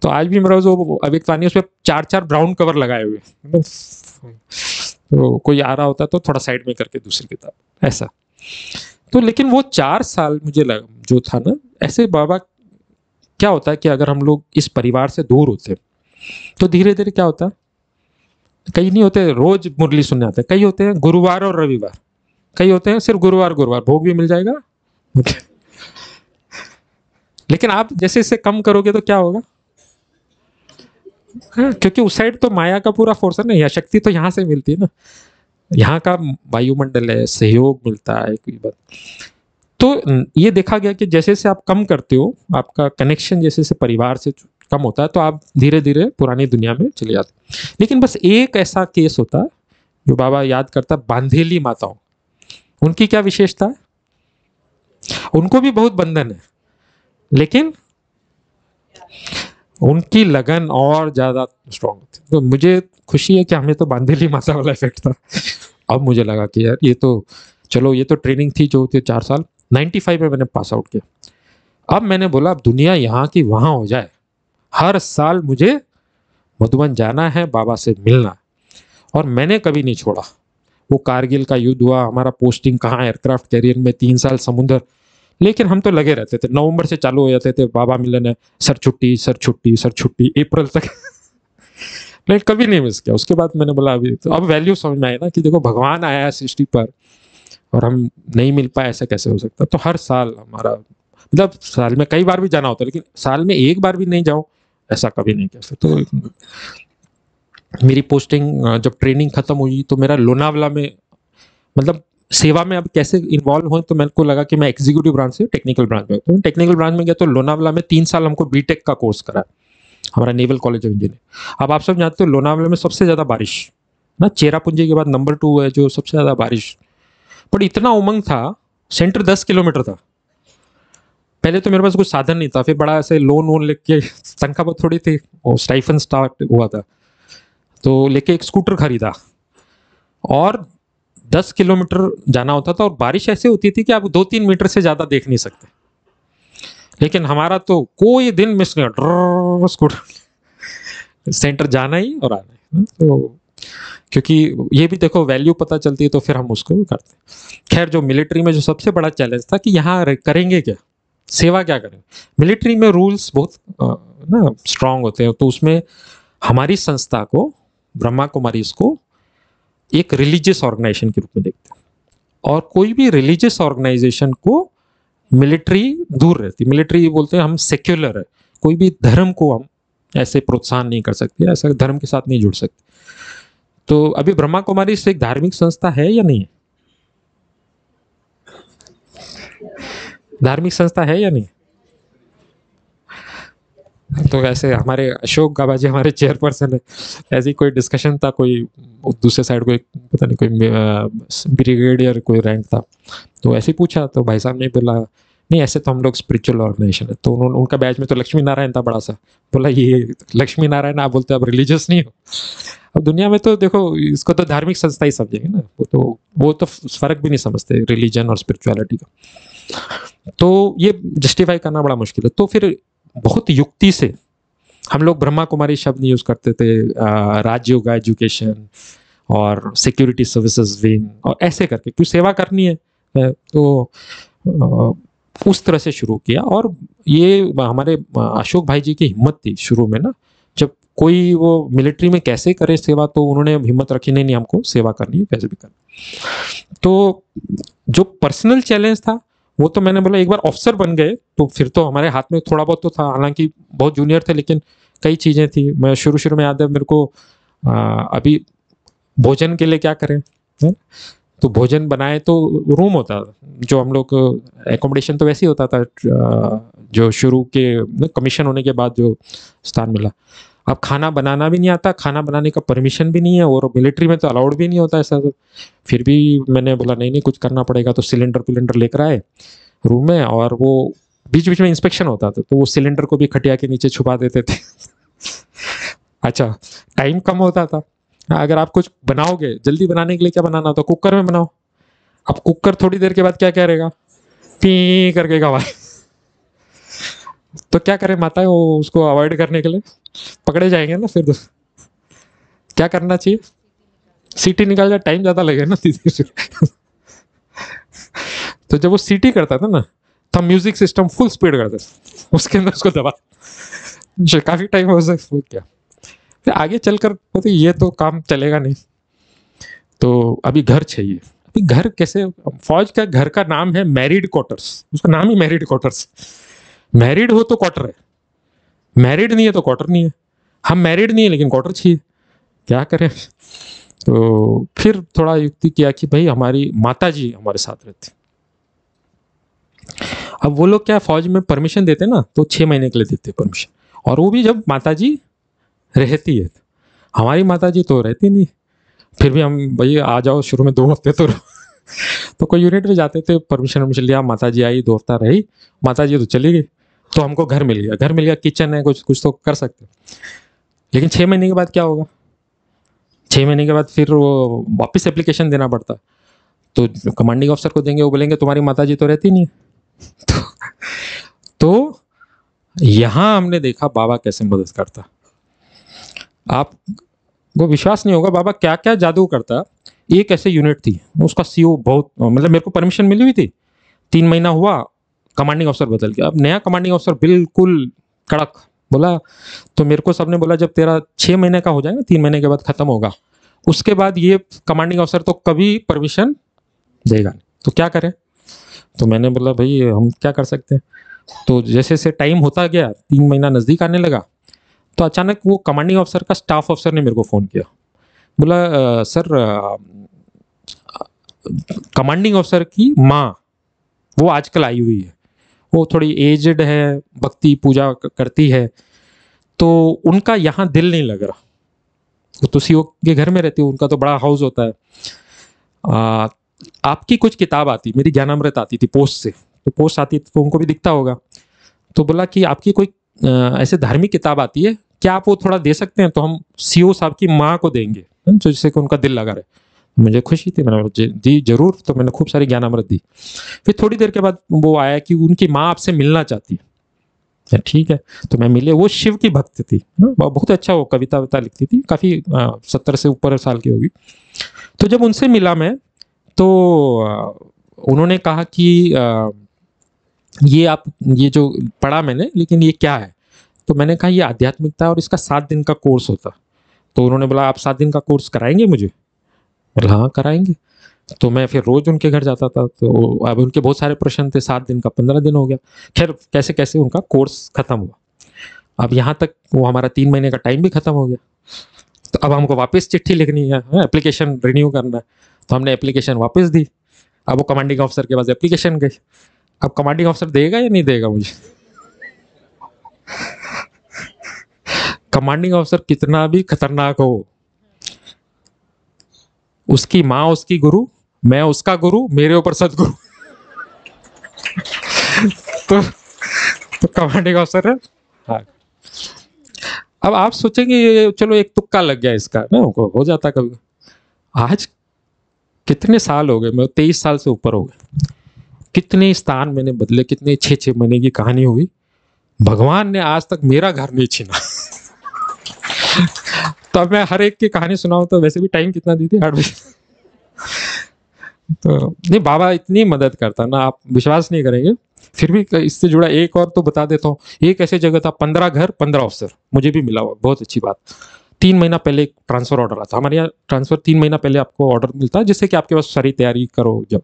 तो आज भी मेरा जो अव्यक्त वाणी उस पर 4-4 ब्राउन कवर लगाए हुए, तो कोई आ रहा होता तो थोड़ा साइड में करके दूसरी किताब ऐसा। तो लेकिन वो 4 साल मुझे लगा जो था ना, ऐसे बाबा क्या होता है कि अगर हम लोग इस परिवार से दूर होते तो धीरे धीरे क्या होता है, कई नहीं होते रोज मुरली सुनने आते, कई होते हैं गुरुवार और रविवार, कई होते हैं सिर्फ गुरुवार भोग भी मिल जाएगा। लेकिन आप जैसे इसे कम करोगे तो क्या होगा, क्योंकि उस साइड तो माया का पूरा फोर्स है ना, या शक्ति तो यहाँ से मिलती है ना, यहाँ का वायुमंडल है, सहयोग मिलता है कोई बात। तो ये देखा गया कि जैसे जैसे आप कम करते हो, आपका कनेक्शन जैसे जैसे परिवार से कम होता है, तो आप धीरे धीरे पुरानी दुनिया में चले जाते। लेकिन बस एक ऐसा केस होता है जो बाबा याद करता, बांधेली माताओं। उनकी क्या विशेषता है, उनको भी बहुत बंधन है, लेकिन उनकी लगन और ज्यादा स्ट्रॉन्ग थी। तो मुझे खुशी है कि हमें तो बांधेली माता वाला इफेक्ट था। अब मुझे लगा कि यार ये तो चलो, ये तो ट्रेनिंग थी जो होती है 4 साल, 95 में मैंने पास आउट किया। अब मैंने बोला अब दुनिया यहाँ की वहाँ हो जाए, हर साल मुझे मधुबन जाना है, बाबा से मिलना। और मैंने कभी नहीं छोड़ा। वो कारगिल का युद्ध हुआ, हमारा पोस्टिंग कहाँ, एयरक्राफ्ट कैरियर में, 3 साल समुद्र, लेकिन हम तो लगे रहते थे। नवंबर से चालू हो जाते थे, बाबा मिलन है, सर छुट्टी सर छुट्टी सर छुट्टी, अप्रैल तक। लेकिन कभी नहीं मिस किया। उसके बाद मैंने बोला अभी तो अब वैल्यू समझ में आया ना कि देखो भगवान आया है सृष्टि पर और हम नहीं मिल पाए, ऐसा कैसे हो सकता। तो हर साल हमारा मतलब साल में कई बार भी जाना होता है, लेकिन साल में एक बार भी नहीं जाओ ऐसा कभी नहीं कह। तो मेरी पोस्टिंग जब ट्रेनिंग खत्म हुई तो मेरा लोनावला में मतलब सेवा में अब कैसे इन्वॉल्व हो, तो मेरे को लगा कि मैं एग्जीक्यूटिव ब्रांच से टेक्निकल ब्रांच में, तो टेक्निकल ब्रांच में गया तो लोनावला में 3 साल हमको बीटेक का कोर्स करा, हमारा नेवल कॉलेज ऑफ इंजीनियरिंग। अब आप सब जानते हो लोनावला में सबसे ज्यादा बारिश ना, चेरापूंजी के बाद नंबर 2 है जो सबसे ज्यादा बारिश। पर इतना उमंग था, सेंटर 10 किलोमीटर था। पहले तो मेरे पास कुछ साधन नहीं था, फिर बड़ा ऐसे लोन वोन लेके, तनख्वाह बहुत थोड़ी थी, और स्टाइफन स्टार्ट हुआ था, तो लेके एक स्कूटर खरीदा और 10 किलोमीटर जाना होता था। और बारिश ऐसे होती थी कि आप 2-3 मीटर से ज्यादा देख नहीं सकते, लेकिन हमारा तो कोई दिन मिस नहीं, स्कूटर सेंटर जाना ही और आना ही। तो क्योंकि ये भी देखो वैल्यू पता चलती है तो फिर हम उसको करते। खैर जो मिलिट्री में जो सबसे बड़ा चैलेंज था कि यहाँ करेंगे क्या, सेवा क्या करें। मिलिट्री में रूल्स बहुत ना स्ट्रांग होते हैं, तो उसमें हमारी संस्था को, ब्रह्मा कुमारीज को, एक रिलीजियस ऑर्गेनाइजेशन के रूप में देखते हैं। और कोई भी रिलीजियस ऑर्गेनाइजेशन को मिलिट्री दूर रहती। मिलिट्री बोलते हैं हम सेक्युलर है, कोई भी धर्म को हम ऐसे प्रोत्साहन नहीं कर सकते, ऐसा धर्म के साथ नहीं जुड़ सकते। तो अभी ब्रह्मा कुमारी से एक धार्मिक संस्था है या नहीं है, धार्मिक संस्था है या नहीं। तो ऐसे हमारे अशोक गाबा जी हमारे चेयरपर्सन है, ऐसी कोई डिस्कशन था, कोई दूसरे साइड को पता नहीं कोई ब्रिगेडियर कोई रैंक था, तो ऐसे पूछा तो भाई साहब ने बोला नहीं ऐसे तो हम लोग स्पिरिचुअल ऑर्गेनाइजेशन है। तो उन्होंने उनका बैच में तो लक्ष्मी नारायण था बड़ा सा, बोला ये लक्ष्मी नारायण आप बोलते अब रिलीजियस नहीं हो। अब दुनिया में तो देखो इसको तो धार्मिक संस्था ही समझेंगे ना, वो तो फर्क भी नहीं समझते रिलीजन और स्पिरिचुअलिटी का। तो ये जस्टिफाई करना बड़ा मुश्किल है। तो फिर बहुत युक्ति से हम लोग ब्रह्मा कुमारी शब्द यूज करते थे, राजयोग एजुकेशन और सिक्योरिटी सर्विसेज विंग, और ऐसे करके क्योंकि सेवा करनी है तो उस तरह से शुरू किया। और ये हमारे अशोक भाई जी की हिम्मत थी शुरू में ना, जब कोई वो मिलिट्री में कैसे करे सेवा, तो उन्होंने हिम्मत रखी नहीं हमको सेवा करनी है कैसे भी करनी। तो जो पर्सनल चैलेंज था वो तो मैंने बोला एक बार ऑफिसर बन गए तो फिर तो हमारे हाथ में थोड़ा बहुत तो था, हालांकि बहुत जूनियर थे लेकिन कई चीज़ें थी। मैं शुरू में याद है मेरे को अभी भोजन के लिए क्या करें, तो भोजन बनाए तो रूम होता जो हम लोग एकोमोडेशन तो वैसे ही होता था, जो शुरू के कमीशन होने के बाद जो स्थान मिला। अब खाना बनाना भी नहीं आता, खाना बनाने का परमिशन भी नहीं है, और मिलिट्री में तो अलाउड भी नहीं होता ऐसा। तो फिर भी मैंने बोला नहीं नहीं कुछ करना पड़ेगा, तो सिलेंडर लेकर आए रूम में, और वो बीच बीच में इंस्पेक्शन होता था, तो वो सिलेंडर को भी खटिया के नीचे छुपा देते थे। अच्छा, टाइम कम होता था। अगर आप कुछ बनाओगे, जल्दी बनाने के लिए क्या बनाना होता, कुकर में बनाओ। अब कुकर थोड़ी देर के बाद क्या करेगा, पी करके आवाज। तो क्या करे माता है, वो उसको अवॉइड करने के लिए पकड़े जाएंगे ना, फिर क्या करना चाहिए, सीटी निकाल जाए, टाइम ज्यादा लगेगा ना दीदी। तो जब वो सीटी करता था ना, तो हम म्यूजिक सिस्टम फुल स्पीड करते थे, उसके अंदर उसको दबा, काफी टाइम हो सकता क्या। फिर आगे चलकर बोलते ये तो काम चलेगा नहीं, तो अभी घर चाहिए। अभी घर कैसे, फौज का घर का नाम है मैरिड क्वार्टर्स, उसका नाम ही मैरिड क्वार्टर्स। मैरिड हो तो क्वार्टर है, मैरिड नहीं है तो क्वार्टर नहीं है। हम मैरिड नहीं है लेकिन क्वार्टर चाहिए, क्या करें। तो फिर थोड़ा युक्ति किया कि भाई हमारी माता जी हमारे साथ रहते, अब वो लोग क्या फौज में परमिशन देते ना, तो 6 महीने के लिए देते परमिशन, और वो भी जब माता जी रहती है। हमारी माता जी तो रहती नहीं, फिर भी हम भाई आ जाओ शुरू में 2 हफ्ते तो तो कोई यूनिट में जाते थे, परमिशन लिया, माता जी आई, 2 हफ्ता रही, माता जी तो चली गई, तो हमको घर मिल गया, किचन है, कुछ कुछ तो कर सकते। लेकिन 6 महीने के बाद क्या होगा, 6 महीने के बाद फिर वो वापस एप्लीकेशन देना पड़ता, तो कमांडिंग ऑफिसर को देंगे, वो बोलेंगे तुम्हारी माता जी तो रहती नहीं है। तो यहां हमने देखा बाबा कैसे मदद करता। आप वो विश्वास नहीं होगा बाबा क्या क्या जादू करता। एक ऐसे यूनिट थी, उसका सीओ बहुत, मतलब मेरे को परमिशन मिली हुई थी, 3 महीना हुआ, कमांडिंग ऑफिसर बदल गया। अब नया कमांडिंग ऑफिसर बिल्कुल कड़क बोला, तो मेरे को सबने बोला जब तेरा 6 महीने का हो जाएगा, 3 महीने के बाद खत्म होगा, उसके बाद ये कमांडिंग ऑफिसर तो कभी परमिशन देगा नहीं, तो क्या करें। तो मैंने बोला भाई हम क्या कर सकते हैं। तो जैसे जैसे टाइम होता गया, 3 महीना नजदीक आने लगा, तो अचानक वो कमांडिंग ऑफिसर का स्टाफ ऑफिसर ने मेरे को फ़ोन किया, बोला सर कमांडिंग ऑफिसर की माँ वो आजकल आई हुई है, वो थोड़ी एजड है, भक्ति पूजा करती है, तो उनका यहाँ दिल नहीं लग रहा। वो तो सीओ के घर में रहती है, उनका तो बड़ा हाउस होता है। आपकी कुछ किताब आती, मेरी ज्ञानामृत आती थी पोस्ट से, तो पोस्ट आती तो उनको भी दिखता होगा, तो बोला कि आपकी कोई ऐसे धार्मिक किताब आती है, क्या आप वो थोड़ा दे सकते हैं, तो हम सीओ साहब की माँ को देंगे, तो जिससे कि उनका दिल लगा रहे। मुझे खुशी थी, मैंने दी जरूर, तो मैंने खूब सारी ज्ञानामृत दी। फिर थोड़ी देर के बाद वो आया कि उनकी माँ आपसे मिलना चाहती है। ठीक है, तो मैं मिले, वो शिव की भक्त थी, बहुत अच्छा वो कविता विता लिखती थी, काफ़ी 70 से ऊपर साल की होगी। तो जब उनसे मिला मैं, तो उन्होंने कहा कि ये जो पढ़ा मैंने, लेकिन ये क्या है। तो मैंने कहा ये आध्यात्मिकता और इसका 7 दिन का कोर्स होता। तो उन्होंने बोला आप 7 दिन का कोर्स कराएंगे मुझे। बोला हाँ कराएंगे। तो मैं फिर रोज उनके घर जाता था, तो अब उनके बहुत सारे प्रश्न थे, 7 दिन का 15 दिन हो गया। खैर कैसे कैसे उनका कोर्स खत्म हुआ। अब यहाँ तक वो हमारा 3 महीने का टाइम भी खत्म हो गया। तो अब हमको वापस चिट्ठी लिखनी है, एप्लीकेशन रिन्यू करना है। तो हमने एप्लीकेशन वापस दी। अब वो कमांडिंग ऑफिसर के पास एप्लीकेशन गई। अब कमांडिंग ऑफिसर देगा या नहीं देगा मुझे। कमांडिंग ऑफिसर कितना भी खतरनाक हो, उसकी माँ उसकी गुरु, मैं उसका गुरु, मेरे ऊपर सदगुरु। तो कमांडिंग ऑफिसर है। हाँ। अब आप सोचेंगे ये चलो एक तुक्का लग गया इसका ना, हो जाता कभी। आज कितने साल हो गए, मैं 23 साल से ऊपर हो गए, कितने स्थान मैंने बदले, कितने 6-6 महीने की कहानी हुई। भगवान ने आज तक मेरा घर नहीं छीना। तो अब मैं हर एक की कहानी सुनाऊं तो वैसे भी टाइम कितना दी थी, 8 बजे। तो नहीं, बाबा इतनी मदद करता ना, आप विश्वास नहीं करेंगे। फिर भी इससे जुड़ा एक और तो बता देता हूँ। एक ऐसी जगह था, 15 घर 15 ऑफिसर, मुझे भी मिला हुआ, बहुत अच्छी बात। 3 महीना पहले एक ट्रांसफर ऑर्डर आता। हमारे यहाँ ट्रांसफर 3 महीना पहले आपको ऑर्डर मिलता है, जिससे कि आपके पास सारी तैयारी करो जब।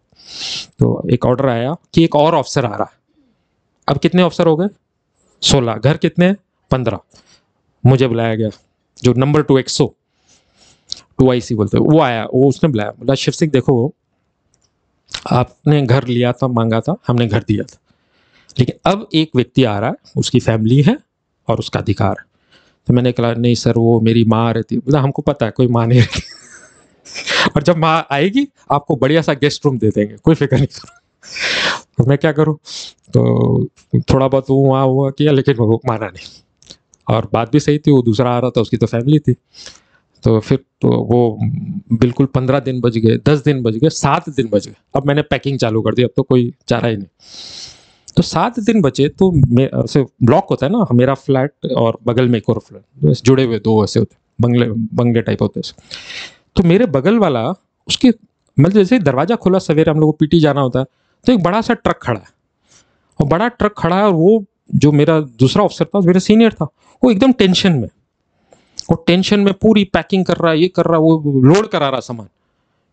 तो एक ऑर्डर आया कि एक और ऑफिसर आ रहा है। अब कितने ऑफिसर हो गए, 16, घर कितने, 15। मुझे बुलाया गया, जो नंबर 2 100 2IC बोलते हैं, वो आया, वो उसने बुलाया, बोला शिव सिंह देखो, आपने घर लिया था, मांगा था, हमने घर दिया था, लेकिन अब एक व्यक्ति आ रहा है, उसकी फैमिली है और उसका अधिकार है, तो मैंने कहा नहीं सर वो मेरी माँ रहती है। बोला हमको पता है कोई माँ नहीं रहती और जब माँ आएगी आपको बढ़िया सा गेस्ट रूम दे देंगे, कोई फिक्र नहीं करो। तो मैं क्या करूँ, तो थोड़ा बहुत वो वहाँ हुआ किया, लेकिन वो माना नहीं। और बात भी सही थी, वो दूसरा आ रहा था, उसकी तो फैमिली थी। तो फिर तो वो बिल्कुल 15 दिन बच गए, 10 दिन बच गए, 7 दिन बच गए। अब मैंने पैकिंग चालू कर दी, अब तो कोई चारा ही नहीं। तो 7 दिन बचे तो ऐसे ब्लॉक होता है ना मेरा फ्लैट और बगल में एक और फ्लैट, जुड़े हुए 2 ऐसे होते, बंगले टाइप होते हैं। तो मेरे बगल वाला उसके मतलब जैसे ही दरवाजा खोला, सवेरे हम लोग को पीटी जाना होता है, तो एक बड़ा सा ट्रक खड़ा है, और बड़ा ट्रक खड़ा है, और वो जो मेरा दूसरा ऑफिसर था, मेरा सीनियर था, वो एकदम टेंशन में, वो टेंशन में पूरी पैकिंग कर रहा है, ये कर रहा है, वो लोड करा रहा सामान।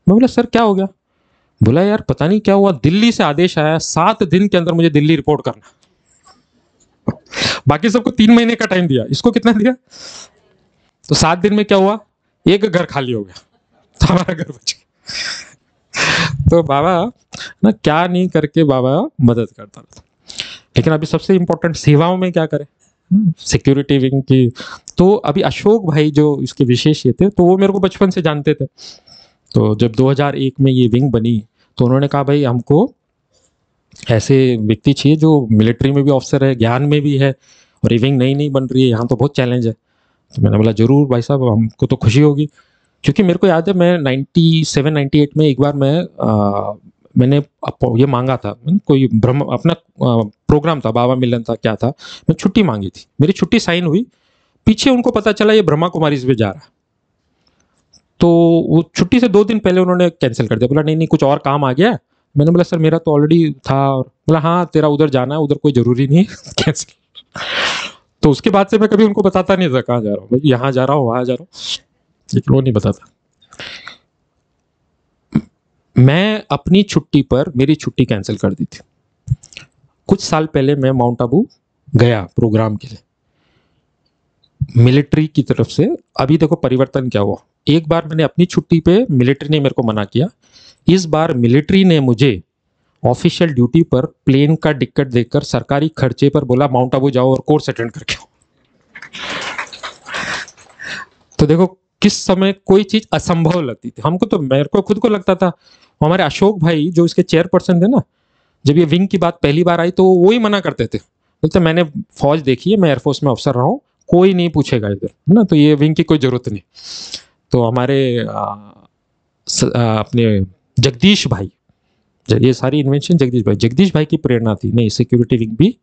मैं बोला सर क्या हो गया? बोला यार पता नहीं क्या हुआ, दिल्ली से आदेश आया 7 दिन के अंदर मुझे दिल्ली रिपोर्ट करना। बाकी सबको 3 महीने का टाइम दिया, इसको कितना दिया? तो 7 दिन में क्या हुआ, एक घर खाली हो गया, तो हमारा घर बच गया। तो बाबा ना क्या नहीं करके बाबा मदद करता रहता। लेकिन अभी सबसे इंपॉर्टेंट सेवाओं में क्या करें, सिक्योरिटी विंग की। तो अभी अशोक भाई जो इसके विशेष ये थे, तो वो मेरे को बचपन से जानते थे। तो जब 2001 में ये विंग बनी, तो उन्होंने कहा भाई हमको ऐसे व्यक्ति चाहिए जो मिलिट्री में भी ऑफिसर है, ज्ञान में भी है, और ये विंग नई बन रही है, यहाँ तो बहुत चैलेंज है। तो मैंने बोला जरूर भाई साहब, हमको तो खुशी होगी। क्योंकि मेरे को याद है मैं 97-98 में एक बार मैंने ये मांगा था, कोई अपना प्रोग्राम था, बाबा मिलन था क्या था, मैं छुट्टी मांगी थी, मेरी छुट्टी साइन हुई, पीछे उनको पता चला ये ब्रह्मा कुमारी पे जा रहा है। तो वो छुट्टी से 2 दिन पहले उन्होंने कैंसिल कर दिया, बोला नहीं कुछ और काम आ गया। मैंने बोला सर मेरा तो ऑलरेडी था, और बोला हाँ तेरा उधर जाना है, उधर कोई जरूरी नहीं है कैंसिल। तो उसके बाद से मैं कभी उनको बताता नहीं था कहाँ जा रहा हूँ, भाई यहाँ जा रहा हूँ वहाँ जा रहा हूँ, लेकिन वो नहीं बताता। मैं अपनी छुट्टी पर मेरी छुट्टी कैंसिल कर दी थी। कुछ साल पहले मैं माउंट आबू गया प्रोग्राम के लिए मिलिट्री की तरफ से। अभी देखो परिवर्तन क्या हुआ, एक बार मैंने अपनी छुट्टी पे, मिलिट्री ने मेरे को मना किया, इस बार मिलिट्री ने मुझे ऑफिशियल ड्यूटी पर प्लेन का टिकट देकर सरकारी खर्चे पर बोला माउंट आबू जाओ और कोर्स अटेंड करके आओ। तो देखो किस समय कोई चीज असंभव लगती थी हमको, तो मेरे को खुद को लगता था। हमारे अशोक भाई जो इसके चेयरपर्सन थे ना, जब ये विंग की बात पहली बार आई तो वो ही मना करते थे, बोलते मैंने फौज देखी है, मैं एयरफोर्स में अफसर रहा हूँ, कोई नहीं पूछेगा इधर, है ना, तो ये विंग की कोई जरूरत नहीं। तो हमारे अपने जगदीश भाई, ये सारी इन्वेंशन जगदीश भाई की प्रेरणा थी, नहीं सिक्योरिटी विंग भी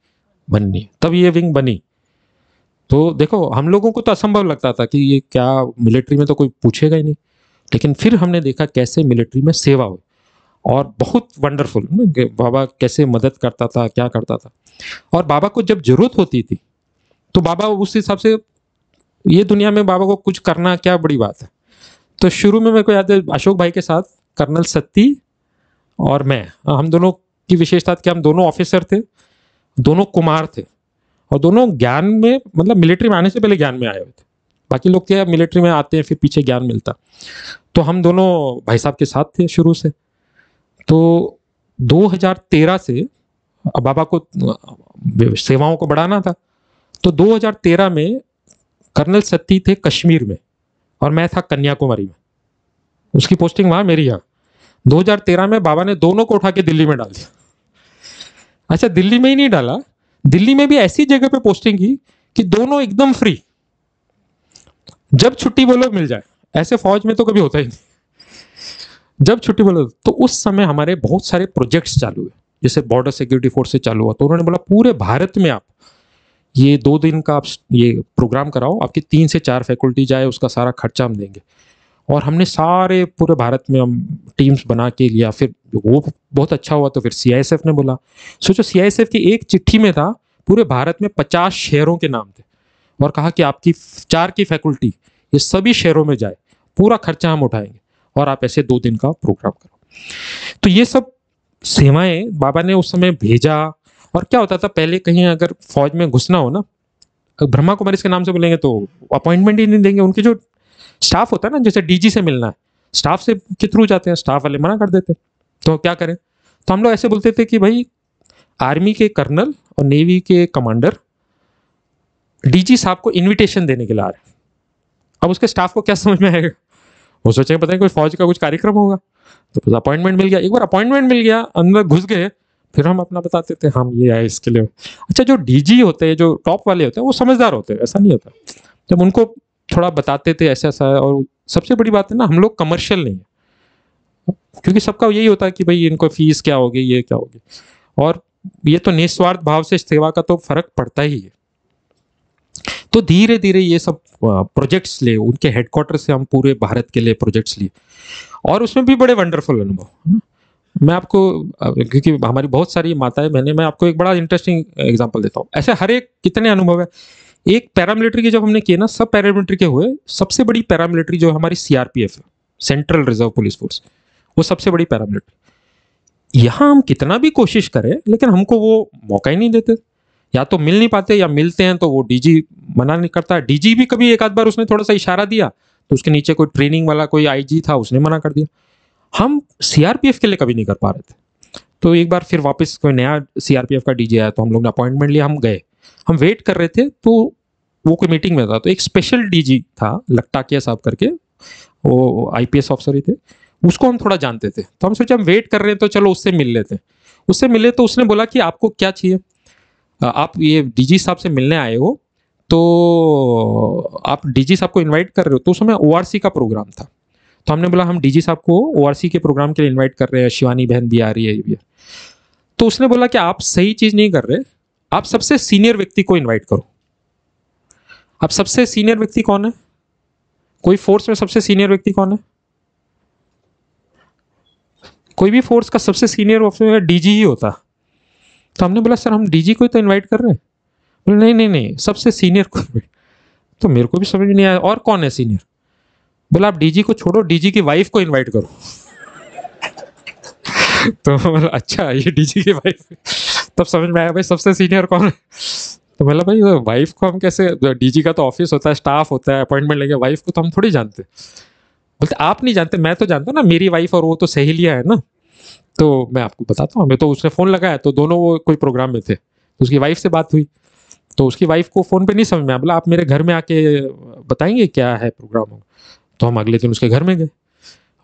बननी है, तब ये विंग बनी। तो देखो हम लोगों को तो असंभव लगता था कि ये क्या, मिलिट्री में तो कोई पूछेगा ही नहीं, लेकिन फिर हमने देखा कैसे मिलिट्री में सेवा हुई, और बहुत वंडरफुल बाबा कैसे मदद करता था, क्या करता था। और बाबा को जब जरूरत होती थी तो बाबा उस हिसाब से, ये दुनिया में बाबा को कुछ करना क्या बड़ी बात है। तो शुरू में मेरे को याद है अशोक भाई के साथ कर्नल सत्ती और मैं, हम दोनों की विशेषता कि हम दोनों ऑफिसर थे, दोनों कुमार थे, और दोनों ज्ञान में, मतलब मिलिट्री में आने से पहले ज्ञान में आए हुए थे। बाकी लोग क्या मिलिट्री में आते हैं फिर पीछे ज्ञान मिलता। तो हम दोनों भाई साहब के साथ थे शुरू से। तो 2013 से बाबा को सेवाओं को बढ़ाना था, तो 2013 में कर्नल सत्ती थे कश्मीर में और मैं था कन्याकुमारी में, उसकी पोस्टिंग वहां मेरी यहाँ। 2013 में बाबा ने दोनों को उठा के दिल्ली में डाल दिया। अच्छा दिल्ली में ही नहीं डाला, दिल्ली में भी ऐसी जगह पे पोस्टिंग की कि दोनों एकदम फ्री, जब छुट्टी बोलो मिल जाए। ऐसे फौज में तो कभी होता ही नहीं, जब छुट्टी बोलो। तो उस समय हमारे बहुत सारे प्रोजेक्ट्स चालू हुए, जैसे बॉर्डर सिक्योरिटी फोर्स से चालू हुआ, तो उन्होंने बोला पूरे भारत में आप ये 2 दिन का आप ये प्रोग्राम कराओ, आपकी 3 से 4 फैकल्टी जाए, उसका सारा खर्चा हम देंगे। और हमने सारे पूरे भारत में हम टीम्स बना के लिया। फिर वो बहुत अच्छा हुआ तो फिर CISF ने बोला, सोचो CISF की एक चिट्ठी में था पूरे भारत में 50 शहरों के नाम थे, और कहा कि आपकी 4 की फैकल्टी ये सभी शहरों में जाए, पूरा खर्चा हम उठाएंगे, और आप ऐसे 2 दिन का प्रोग्राम करो। तो ये सब सेवाएं बाबा ने उस समय भेजा। और क्या होता था पहले, कहीं अगर फौज में घुसना हो ना, ब्रह्मा कुमारी के नाम से बोलेंगे तो अपॉइंटमेंट ही नहीं देंगे। उनके जो स्टाफ होता है ना, जैसे DG से मिलना है, स्टाफ से के थ्रू जाते हैं, स्टाफ वाले मना कर देते। तो क्या करें, तो हम लोग ऐसे बोलते थे कि भाई आर्मी के कर्नल और नेवी के कमांडर डीजी साहब को इनविटेशन देने के लिए आ रहे हैं। अब उसके स्टाफ को क्या समझ में आएगा, वो सोचेंगे पता नहीं कोई फौज का कुछ कार्यक्रम होगा, तो बस अपॉइंटमेंट मिल गया। एक बार अपॉइंटमेंट मिल गया, अंदर घुस गए, फिर हम अपना बताते थे हम ये आए इसके लिए। अच्छा, जो डीजी होते हैं, जो टॉप वाले होते हैं, वो समझदार होते हैं, ऐसा नहीं होता। जब उनको थोड़ा बताते थे ऐसा ऐसा है, और सबसे बड़ी बात है ना, हम लोग कमर्शियल नहीं है, क्योंकि सबका यही होता है कि भाई इनको फीस क्या होगी, ये क्या होगी, और ये तो निस्वार्थ भाव से सेवा का तो फर्क पड़ता ही है। तो धीरे धीरे ये सब प्रोजेक्ट्स ले, उनके हेडक्वार्टर से हम पूरे भारत के लिए प्रोजेक्ट्स लिए, और उसमें भी बड़े वंडरफुल अनुभव है ना। मैं आपको, क्योंकि हमारी बहुत सारी माताएं बहनें, मैं आपको एक बड़ा इंटरेस्टिंग एग्जांपल देता हूँ। ऐसे हर एक कितने अनुभव है। एक पैरामिलिट्री के जब हमने किए ना, सब पैरामिलिट्री के हुए, सबसे बड़ी पैरामिलिट्री जो हमारी सीआरपीएफ है, सेंट्रल रिजर्व पुलिस फोर्स, वो सबसे बड़ी पैरामिलिट्री। यहाँ हम कितना भी कोशिश करें, लेकिन हमको वो मौका ही नहीं देते, या तो मिल नहीं पाते, या मिलते हैं तो वो डीजी मना नहीं करता। डीजी भी कभी एक आध बार उसने थोड़ा सा इशारा दिया, तो उसके नीचे कोई ट्रेनिंग वाला कोई आईजी था, उसने मना कर दिया। हम सीआरपीएफ के लिए कभी नहीं कर पा रहे थे। तो एक बार फिर वापस कोई नया सीआरपीएफ का डीजी आया, तो हम लोग ने अपॉइंटमेंट लिया, हम गए, हम वेट कर रहे थे, तो वो कोई मीटिंग में था। तो एक स्पेशल डीजी था, लट्टाकिया साहब करके, वो आईपीएस ऑफिसर ही थे, उसको हम थोड़ा जानते थे। तो हम सोचे हम वेट कर रहे हैं तो चलो उससे मिल लेते हैं। उससे मिले तो उसने बोला कि आपको क्या चाहिए, आप ये डीजी साहब से मिलने आए हो, तो आप डीजी साहब को इनवाइट कर रहे हो। तो उस समय ओआरसी का प्रोग्राम था, तो हमने बोला हम डीजी साहब को ओआरसी के प्रोग्राम के लिए इनवाइट कर रहे हैं, शिवानी बहन भी आ रही है, ये भी है। तो उसने बोला कि आप सही चीज नहीं कर रहे, आप सबसे सीनियर व्यक्ति को इनवाइट करो। अब सबसे सीनियर व्यक्ति कौन है, कोई फोर्स में सबसे सीनियर व्यक्ति कौन है? कोई भी फोर्स का सबसे सीनियर ऑफिसर डीजी ही होता। तो हमने बोला सर हम डीजी को ही तो इनवाइट कर रहे हैं। बोले नहीं नहीं नहीं, सबसे सीनियर को। तो मेरे को भी समझ नहीं आया, और कौन है सीनियर? बोला आप डीजी को छोड़ो, डीजी की वाइफ को इनवाइट करो। तो बोला अच्छा ये डीजी की वाइफ। तब समझ में आया भाई सबसे सीनियर कौन है। तो बोला भाई वाइफ को हम कैसे, डीजी का तो ऑफिस होता है, स्टाफ होता है, अपॉइंटमेंट लेंगे, वाइफ को तो हम थोड़ी जानते। बोलते आप नहीं जानते, मैं तो जानता हूँ ना, मेरी वाइफ और वो तो सहेलियाँ है ना, तो मैं आपको बताता हूँ। हमें तो उसने फ़ोन लगाया, तो दोनों वो कोई प्रोग्राम में थे, तो उसकी वाइफ से बात हुई, तो उसकी वाइफ को फ़ोन पे नहीं समझ में आया। बोला आप मेरे घर में आके बताएंगे क्या है प्रोग्राम। तो हम अगले दिन उसके घर में गए,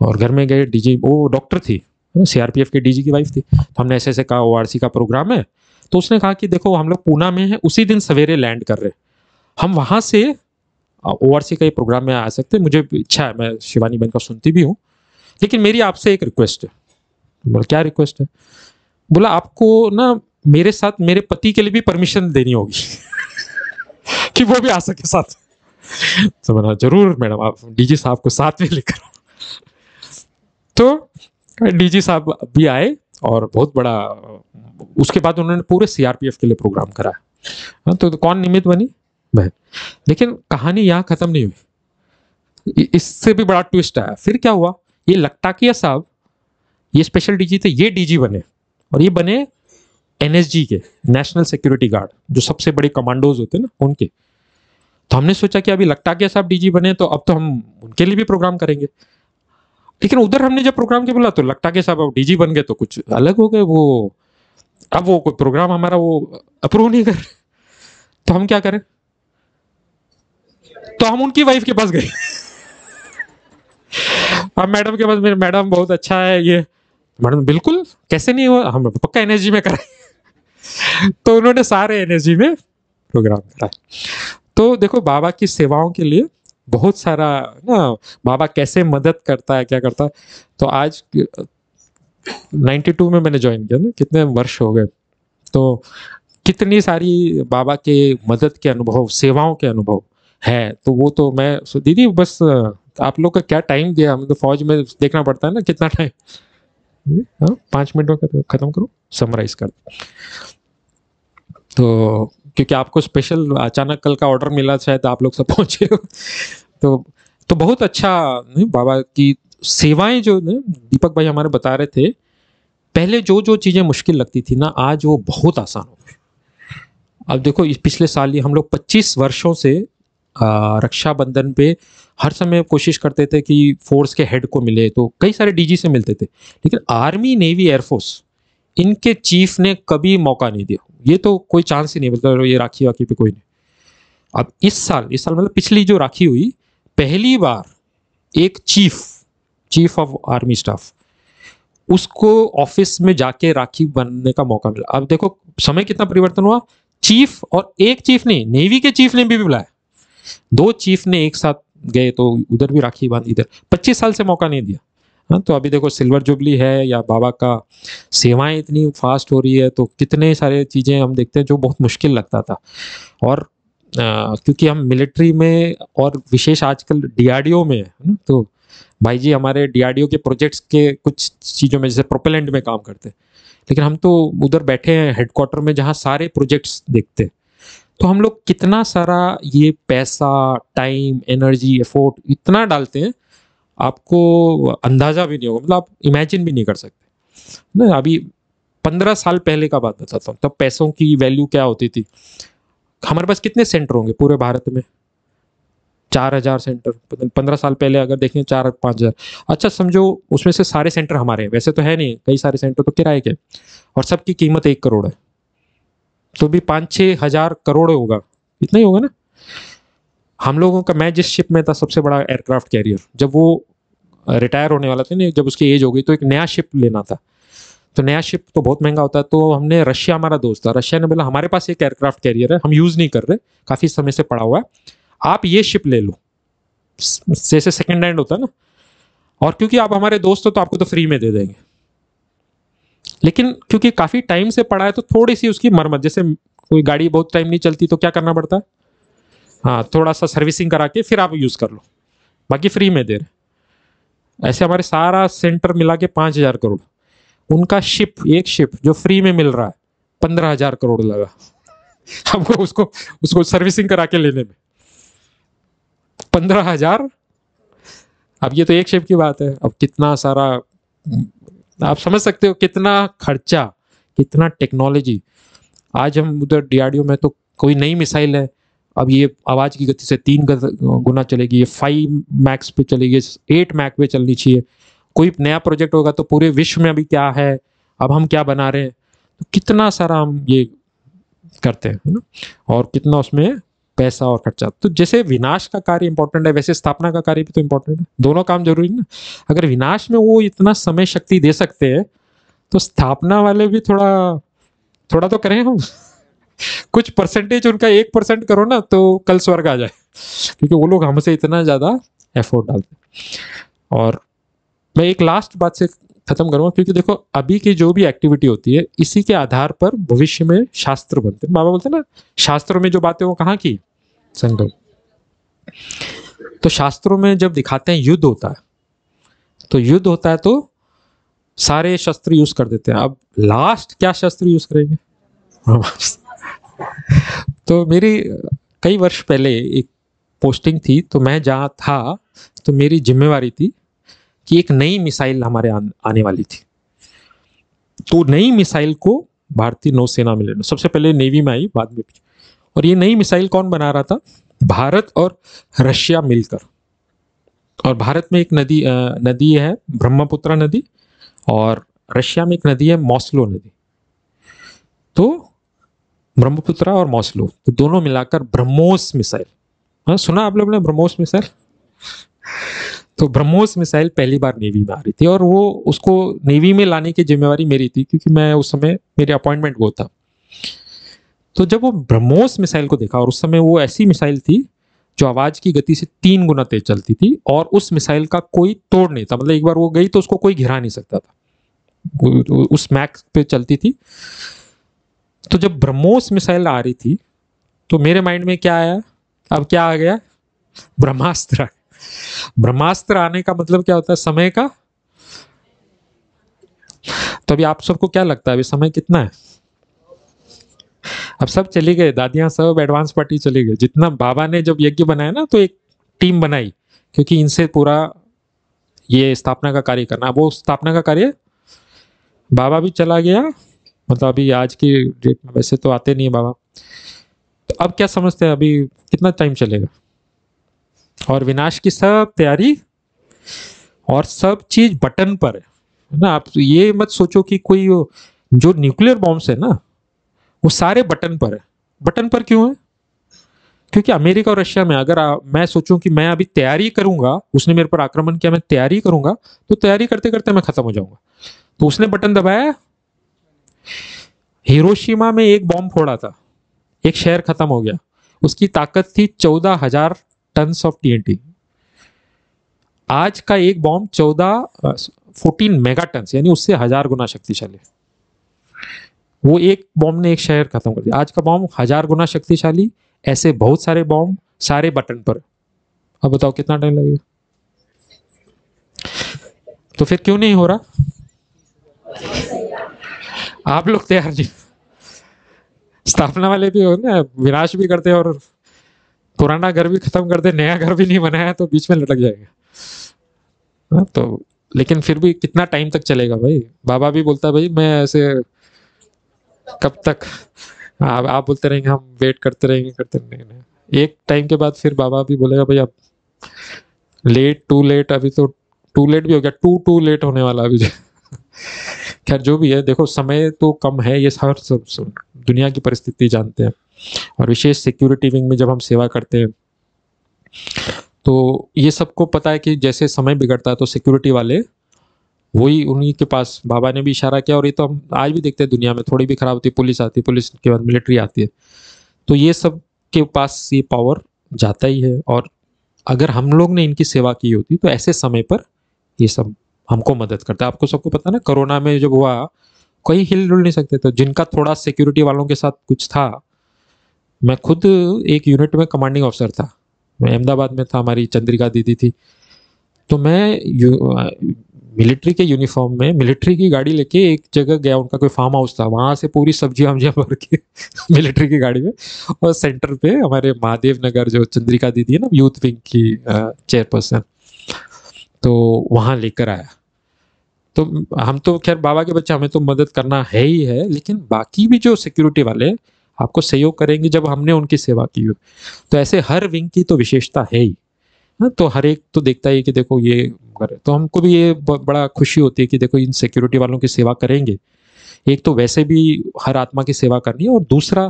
और घर में गए, डीजी वो डॉक्टर थी, सीआरपीएफ के डीजी की वाइफ थी। तो हमने ऐसे ऐसे कहा ओआरसी का प्रोग्राम है। तो उसने कहा कि देखो हम लोग पूना में हैं, उसी दिन सवेरे लैंड कर रहे, हम वहाँ से ओआरसी का ये प्रोग्राम में आ सकते, मुझे इच्छा है, मैं शिवानी बहन का सुनती भी हूँ, लेकिन मेरी आपसे एक रिक्वेस्ट है। बोला क्या रिक्वेस्ट है? बोला आपको ना मेरे साथ मेरे पति के लिए भी परमिशन देनी होगी कि वो भी आ सके साथ। तो बोला जरूर मैडम, आप डीजी साहब को साथ में लेकर। तो डीजी साहब भी आए, और बहुत बड़ा, उसके बाद उन्होंने पूरे सीआरपीएफ के लिए प्रोग्राम कराया। तो कौन निमित्त बनी? बहन। लेकिन कहानी यहाँ खत्म नहीं हुई, इससे भी बड़ा ट्विस्ट आया। फिर क्या हुआ, ये लट्टाकिया साहब, ये स्पेशल डीजी थे, ये डीजी बने, और ये बने एनएसजी के, नेशनल सिक्योरिटी गार्ड, जो सबसे बड़े कमांडोज होते हैं ना, उनके। तो हमने सोचा कि अभी लट्टाकिया साहब डीजी बने, तो अब तो हम उनके लिए भी प्रोग्राम करेंगे। लेकिन उधर हमने जब प्रोग्राम के बोला, तो लट्टाकिया साहब अब डीजी बन गए, तो कुछ अलग हो गए वो। अब वो कोई प्रोग्राम हमारा वो अप्रूव नहीं कर रहे, तो हम क्या करें? तो हम उनकी वाइफ के पास गए। अब मैडम के पास, मेरे मैडम बहुत अच्छा है ये। मैडम बिल्कुल, कैसे नहीं हुआ, हम पक्का एनएसजी में कराए। तो उन्होंने सारे एनएसजी में प्रोग्राम कराए। तो देखो बाबा की सेवाओं के लिए बहुत सारा ना, बाबा कैसे मदद करता है, क्या करता है। तो आज 92 में मैंने ज्वाइन किया ना, कितने वर्ष हो गए। तो कितनी सारी बाबा के मदद के अनुभव, सेवाओं के अनुभव है। तो वो तो मैं दीदी बस आप लोग का क्या टाइम दिया, हम तो फौज में देखना पड़ता है ना कितना टाइम। 5 मिनट में खत्म करो, समराइज कर। तो क्योंकि आपको स्पेशल अचानक कल का ऑर्डर मिला, शायद आप लोग सब पहुंचे हो। तो बहुत अच्छा नहीं, बाबा की सेवाएं जो दीपक भाई हमारे बता रहे थे, पहले जो जो चीजें मुश्किल लगती थी ना, आज वो बहुत आसान हो गई। अब देखो पिछले साल ही हम लोग 25 वर्षों से रक्षाबंधन पे हर समय कोशिश करते थे कि फोर्स के हेड को मिले, तो कई सारे डीजी से मिलते थे, लेकिन आर्मी, नेवी, एयरफोर्स, इनके चीफ ने कभी मौका नहीं दिया। ये तो कोई चांस ही नहीं, मतलब ये राखी वाखी पे कोई नहीं। अब इस साल मतलब पिछली जो राखी हुई, पहली बार एक चीफ ऑफ आर्मी स्टाफ, उसको ऑफिस में जाके राखी बनने का मौका मिला। अब देखो समय कितना परिवर्तन हुआ, चीफ, और एक चीफ नहीं, नेवी के चीफ ने भी बुलाया, 2 चीफ ने एक साथ गए, तो उधर भी राखी बांधी, इधर 25 साल से मौका नहीं दिया। हाँ, तो अभी देखो सिल्वर जुबली है या बाबा का सेवाएं इतनी फास्ट हो रही है, तो कितने सारे चीजें हम देखते हैं जो बहुत मुश्किल लगता था। और क्योंकि हम मिलिट्री में और विशेष आजकल डीआरडीओ में है, तो भाई जी हमारे डीआरडीओ के प्रोजेक्ट्स के कुछ चीज़ों में जैसे प्रोपेलेंट में काम करते हैं, लेकिन हम तो उधर बैठे हैं हेडक्वार्टर में जहाँ सारे प्रोजेक्ट्स देखते हैं। तो हम लोग कितना सारा ये पैसा, टाइम, एनर्जी, एफोर्ट इतना डालते हैं, आपको अंदाजा भी नहीं होगा, मतलब आप इमेजिन भी नहीं कर सकते ना। अभी 15 साल पहले का बात बताता हूँ, तब पैसों की वैल्यू क्या होती थी। हमारे पास कितने सेंटर होंगे पूरे भारत में? 4000 सेंटर। 15 साल पहले अगर देखें 4-5 हजार। अच्छा समझो उसमें से सारे सेंटर हमारे हैं, वैसे तो है नहीं, कई सारे सेंटर तो किराए के, और सबकी कीमत 1 करोड़ है, तो भी 5-6 हजार करोड़ होगा, इतना ही होगा ना। हम लोगों का, मैं जिस शिप में था सबसे बड़ा एयरक्राफ्ट कैरियर, जब वो रिटायर होने वाला था, नहीं जब उसकी एज हो गई, तो एक नया शिप लेना था। तो नया शिप तो बहुत महंगा होता है, तो हमने, रशिया हमारा दोस्त था, रशिया ने बोला हमारे पास एक एयरक्राफ्ट कैरियर है, हम यूज नहीं कर रहे, काफी समय से पड़ा हुआ है, आप ये शिप ले लो, जैसे सेकंड हैंड होता है ना, और क्योंकि आप हमारे दोस्त हो तो आपको तो फ्री में दे देंगे। लेकिन क्योंकि काफी टाइम से पड़ा है, तो थोड़ी सी उसकी मरम्मत, जैसे कोई गाड़ी बहुत टाइम नहीं चलती तो क्या करना पड़ता है, हाँ थोड़ा सा सर्विसिंग करा के फिर आप यूज कर लो, बाकी फ्री में दे रहे। ऐसे हमारे सारा सेंटर मिला के 5000 करोड़, उनका शिप, एक शिप जो फ्री में मिल रहा है 15,000 करोड़ लगा हमको उसको सर्विसिंग करा के लेने में 15,000। अब ये तो एक शिप की बात है, अब कितना सारा आप समझ सकते हो, कितना खर्चा, कितना टेक्नोलॉजी। आज हम उधर डीआरडीओ में तो कोई नई मिसाइल है, अब ये आवाज की गति से 3 गुना चलेगी, ये 5 मैक्स पे चलेगी, 8 मैक पे चलनी चाहिए। कोई नया प्रोजेक्ट होगा तो पूरे विश्व में अभी क्या है, अब हम क्या बना रहे हैं, तो कितना सारा हम ये करते हैं, है ना, और कितना उसमें पैसा और खर्चा। तो जैसे विनाश का कार्य इंपॉर्टेंट है, वैसे स्थापना का कार्य भी तो इंपॉर्टेंट है, दोनों काम जरूरी है ना। अगर विनाश में वो इतना समय शक्ति दे सकते हैं, तो स्थापना वाले भी थोड़ा तो करें हम कुछ परसेंटेज, उनका 1% करो ना, तो कल स्वर्ग आ जाए, क्योंकि वो लोग हमसे इतना ज्यादा एफर्ट डालते हैं। और मैं एक लास्ट बात से खत्म करूंगा, क्योंकि देखो अभी की जो भी एक्टिविटी होती है, इसी के आधार पर भविष्य में शास्त्र बनते हैं। बाबा बोलते हैं ना, शास्त्रों में जो बातें वो कहाँ की, संगम। तो शास्त्रों में जब दिखाते हैं युद्ध होता है, तो सारे शस्त्र यूज कर देते हैं। अब लास्ट क्या शस्त्र यूज करेंगे तो मेरी कई वर्ष पहले एक पोस्टिंग थी, तो मैं जहाँ था, तो मेरी जिम्मेवारी थी कि एक नई मिसाइल हमारे आने वाली थी। तो नई मिसाइल को भारतीय नौसेना में लेना, सबसे पहले नेवी में आई, बाद में भी। और ये नई मिसाइल कौन बना रहा था, भारत और रशिया मिलकर। और भारत में एक नदी है ब्रह्मपुत्र नदी, और रशिया में एक नदी है मॉस्लो नदी। तो ब्रह्मपुत्र और मॉस्लो, तो दोनों मिलाकर ब्रह्मोस मिसाइल, हाँ सुना आप लोगों ने ब्रह्मोस मिसाइल? तो ब्रह्मोस मिसाइल पहली बार नेवी में आ रही थी, और वो उसको नेवी में लाने की जिम्मेवारी मेरी थी, क्योंकि मैं उस समय, मेरी अपॉइंटमेंट वो था। तो जब वो ब्रह्मोस मिसाइल को देखा, और उस समय वो ऐसी मिसाइल थी जो आवाज की गति से 3 गुना तेज चलती थी, और उस मिसाइल का कोई तोड़ नहीं था, मतलब एक बार वो गई तो उसको कोई घिरा नहीं सकता था, उस मैक पे चलती थी। तो जब ब्रह्मोस मिसाइल आ रही थी, तो मेरे माइंड में क्या आया, अब क्या आ गया, ब्रह्मास्त्र। ब्रह्मास्त्र आने का मतलब क्या होता है, समय का। तो अभी आप सबको क्या लगता है, अभी समय कितना है? अब सब चली गए, दादियां सब एडवांस पार्टी चली गई। जितना बाबा ने जब यज्ञ बनाया ना, तो एक टीम बनाई, क्योंकि इनसे पूरा ये स्थापना का कार्य करना। वो स्थापना का कार्य बाबा भी चला गया, मतलब अभी आज की डेट में वैसे तो आते नहीं है बाबा। तो अब क्या समझते हैं, अभी कितना टाइम चलेगा? और विनाश की सब तैयारी और सब चीज बटन पर है ना। आप ये मत सोचो कि कोई जो न्यूक्लियर बॉम्ब्स है ना, वो सारे बटन पर है। बटन पर क्यों है? क्योंकि अमेरिका और रशिया में अगर मैं सोचूं कि मैं अभी तैयारी करूंगा, उसने मेरे पर आक्रमण किया, मैं तैयारी करूंगा, तो तैयारी करते करते मैं खत्म हो जाऊंगा। तो उसने बटन दबाया, हिरोशिमा में एक बॉम्ब फोड़ा था, एक शहर खत्म हो गया। उसकी ताकत थी 14,000 टन ऑफ TNT। आज का एक बॉम्ब 14 मेगा टन, यानी उससे 1000 गुना शक्तिशाली। वो एक बॉम्ब ने एक शहर खत्म कर दिया। आज का बॉम्ब 1000 गुना शक्तिशाली। ऐसे बहुत सारे बॉम्ब, सारे बटन पर। अब बताओ कितना टाइम लगेगा? तो फिर क्यों नहीं हो रहा? आप लोग तैयार नहीं। स्थापना वाले भी हो ना, विनाश भी करते और पुराना घर भी खत्म कर दे, नया घर भी नहीं बनाया तो बीच में लटक जाएगा। तो लेकिन फिर भी कितना टाइम तक चलेगा भाई? बाबा भी बोलता है भाई मैं ऐसे कब तक आप बोलते रहेंगे, हम वेट करते रहेंगे। नहीं। एक टाइम के बाद फिर बाबा भी बोलेगा भाई अब टू लेट, अभी तो टू लेट भी हो गया, टू लेट होने वाला अभी। खैर जो भी है, देखो समय तो कम है, ये सब दुनिया की परिस्थिति जानते हैं। और विशेष सिक्योरिटी विंग में जब हम सेवा करते हैं तो ये सबको पता है कि जैसे समय बिगड़ता है तो सिक्योरिटी वाले वही, उन्हीं के पास बाबा ने भी इशारा किया। और ये तो हम आज भी देखते हैं, दुनिया में थोड़ी भी खराब होती है, पुलिस आती है, पुलिस के बाद मिलिट्री आती है, तो ये सब के पास ये पावर जाता ही है। और अगर हम लोग ने इनकी सेवा की होती तो ऐसे समय पर ये सब हमको मदद करता है। आपको सबको पता ना, कोरोना में जब हुआ कोई हिल डुल नहीं सकते, तो जिनका थोड़ा सिक्योरिटी वालों के साथ कुछ था, मैं खुद एक यूनिट में कमांडिंग ऑफिसर था, मैं अहमदाबाद में था, हमारी चंद्रिका दीदी थी, तो मैं मिलिट्री के यूनिफॉर्म में मिलिट्री की गाड़ी लेके एक जगह गया, उनका कोई फार्म हाउस था, वहां से पूरी सब्जियां भर के मिलिट्री की गाड़ी में, और सेंटर पे हमारे महादेव नगर जो चंद्रिका दीदी है ना, यूथ विंग की चेयरपर्सन, तो वहां लेकर आया। तो हम तो खैर बाबा के बच्चे, हमें तो मदद करना है ही है, लेकिन बाकी भी जो सिक्योरिटी वाले आपको सहयोग करेंगे जब हमने उनकी सेवा की हो। तो ऐसे हर विंग की तो विशेषता है ही। तो हर एक तो देखता है कि देखो ये करे, तो हमको भी ये बड़ा खुशी होती है कि देखो इन सिक्योरिटी वालों की सेवा करेंगे। एक तो वैसे भी हर आत्मा की सेवा करनी है, और दूसरा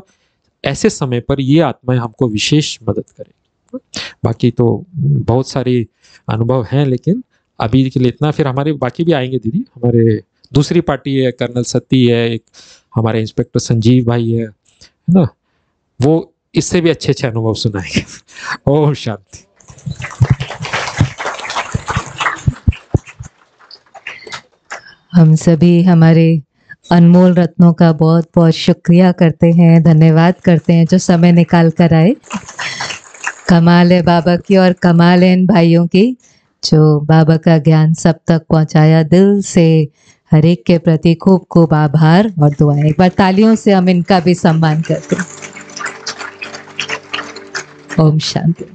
ऐसे समय पर ये आत्माएं हमको विशेष मदद करेंगी। बाकी तो बहुत सारी अनुभव हैं, लेकिन अभी के लिए इतना। फिर हमारे बाकी भी आएंगे दीदी, हमारे दूसरी पार्टी है, कर्नल सती है, एक हमारे इंस्पेक्टर संजीव भाई है ना, वो इससे भी अच्छे अच्छे अनुभव सुनाएंगे। ओम शांति। हम सभी हमारे अनमोल रत्नों का बहुत बहुत शुक्रिया करते हैं, धन्यवाद करते हैं जो समय निकाल कर आए। कमाल है बाबा की और कमाल है इन भाइयों की जो बाबा का ज्ञान सब तक पहुंचाया। दिल से हर एक के प्रति खूब खूब आभार और दुआएं। एक बार तालियों से हम इनका भी सम्मान करते हैं। ओम शांति।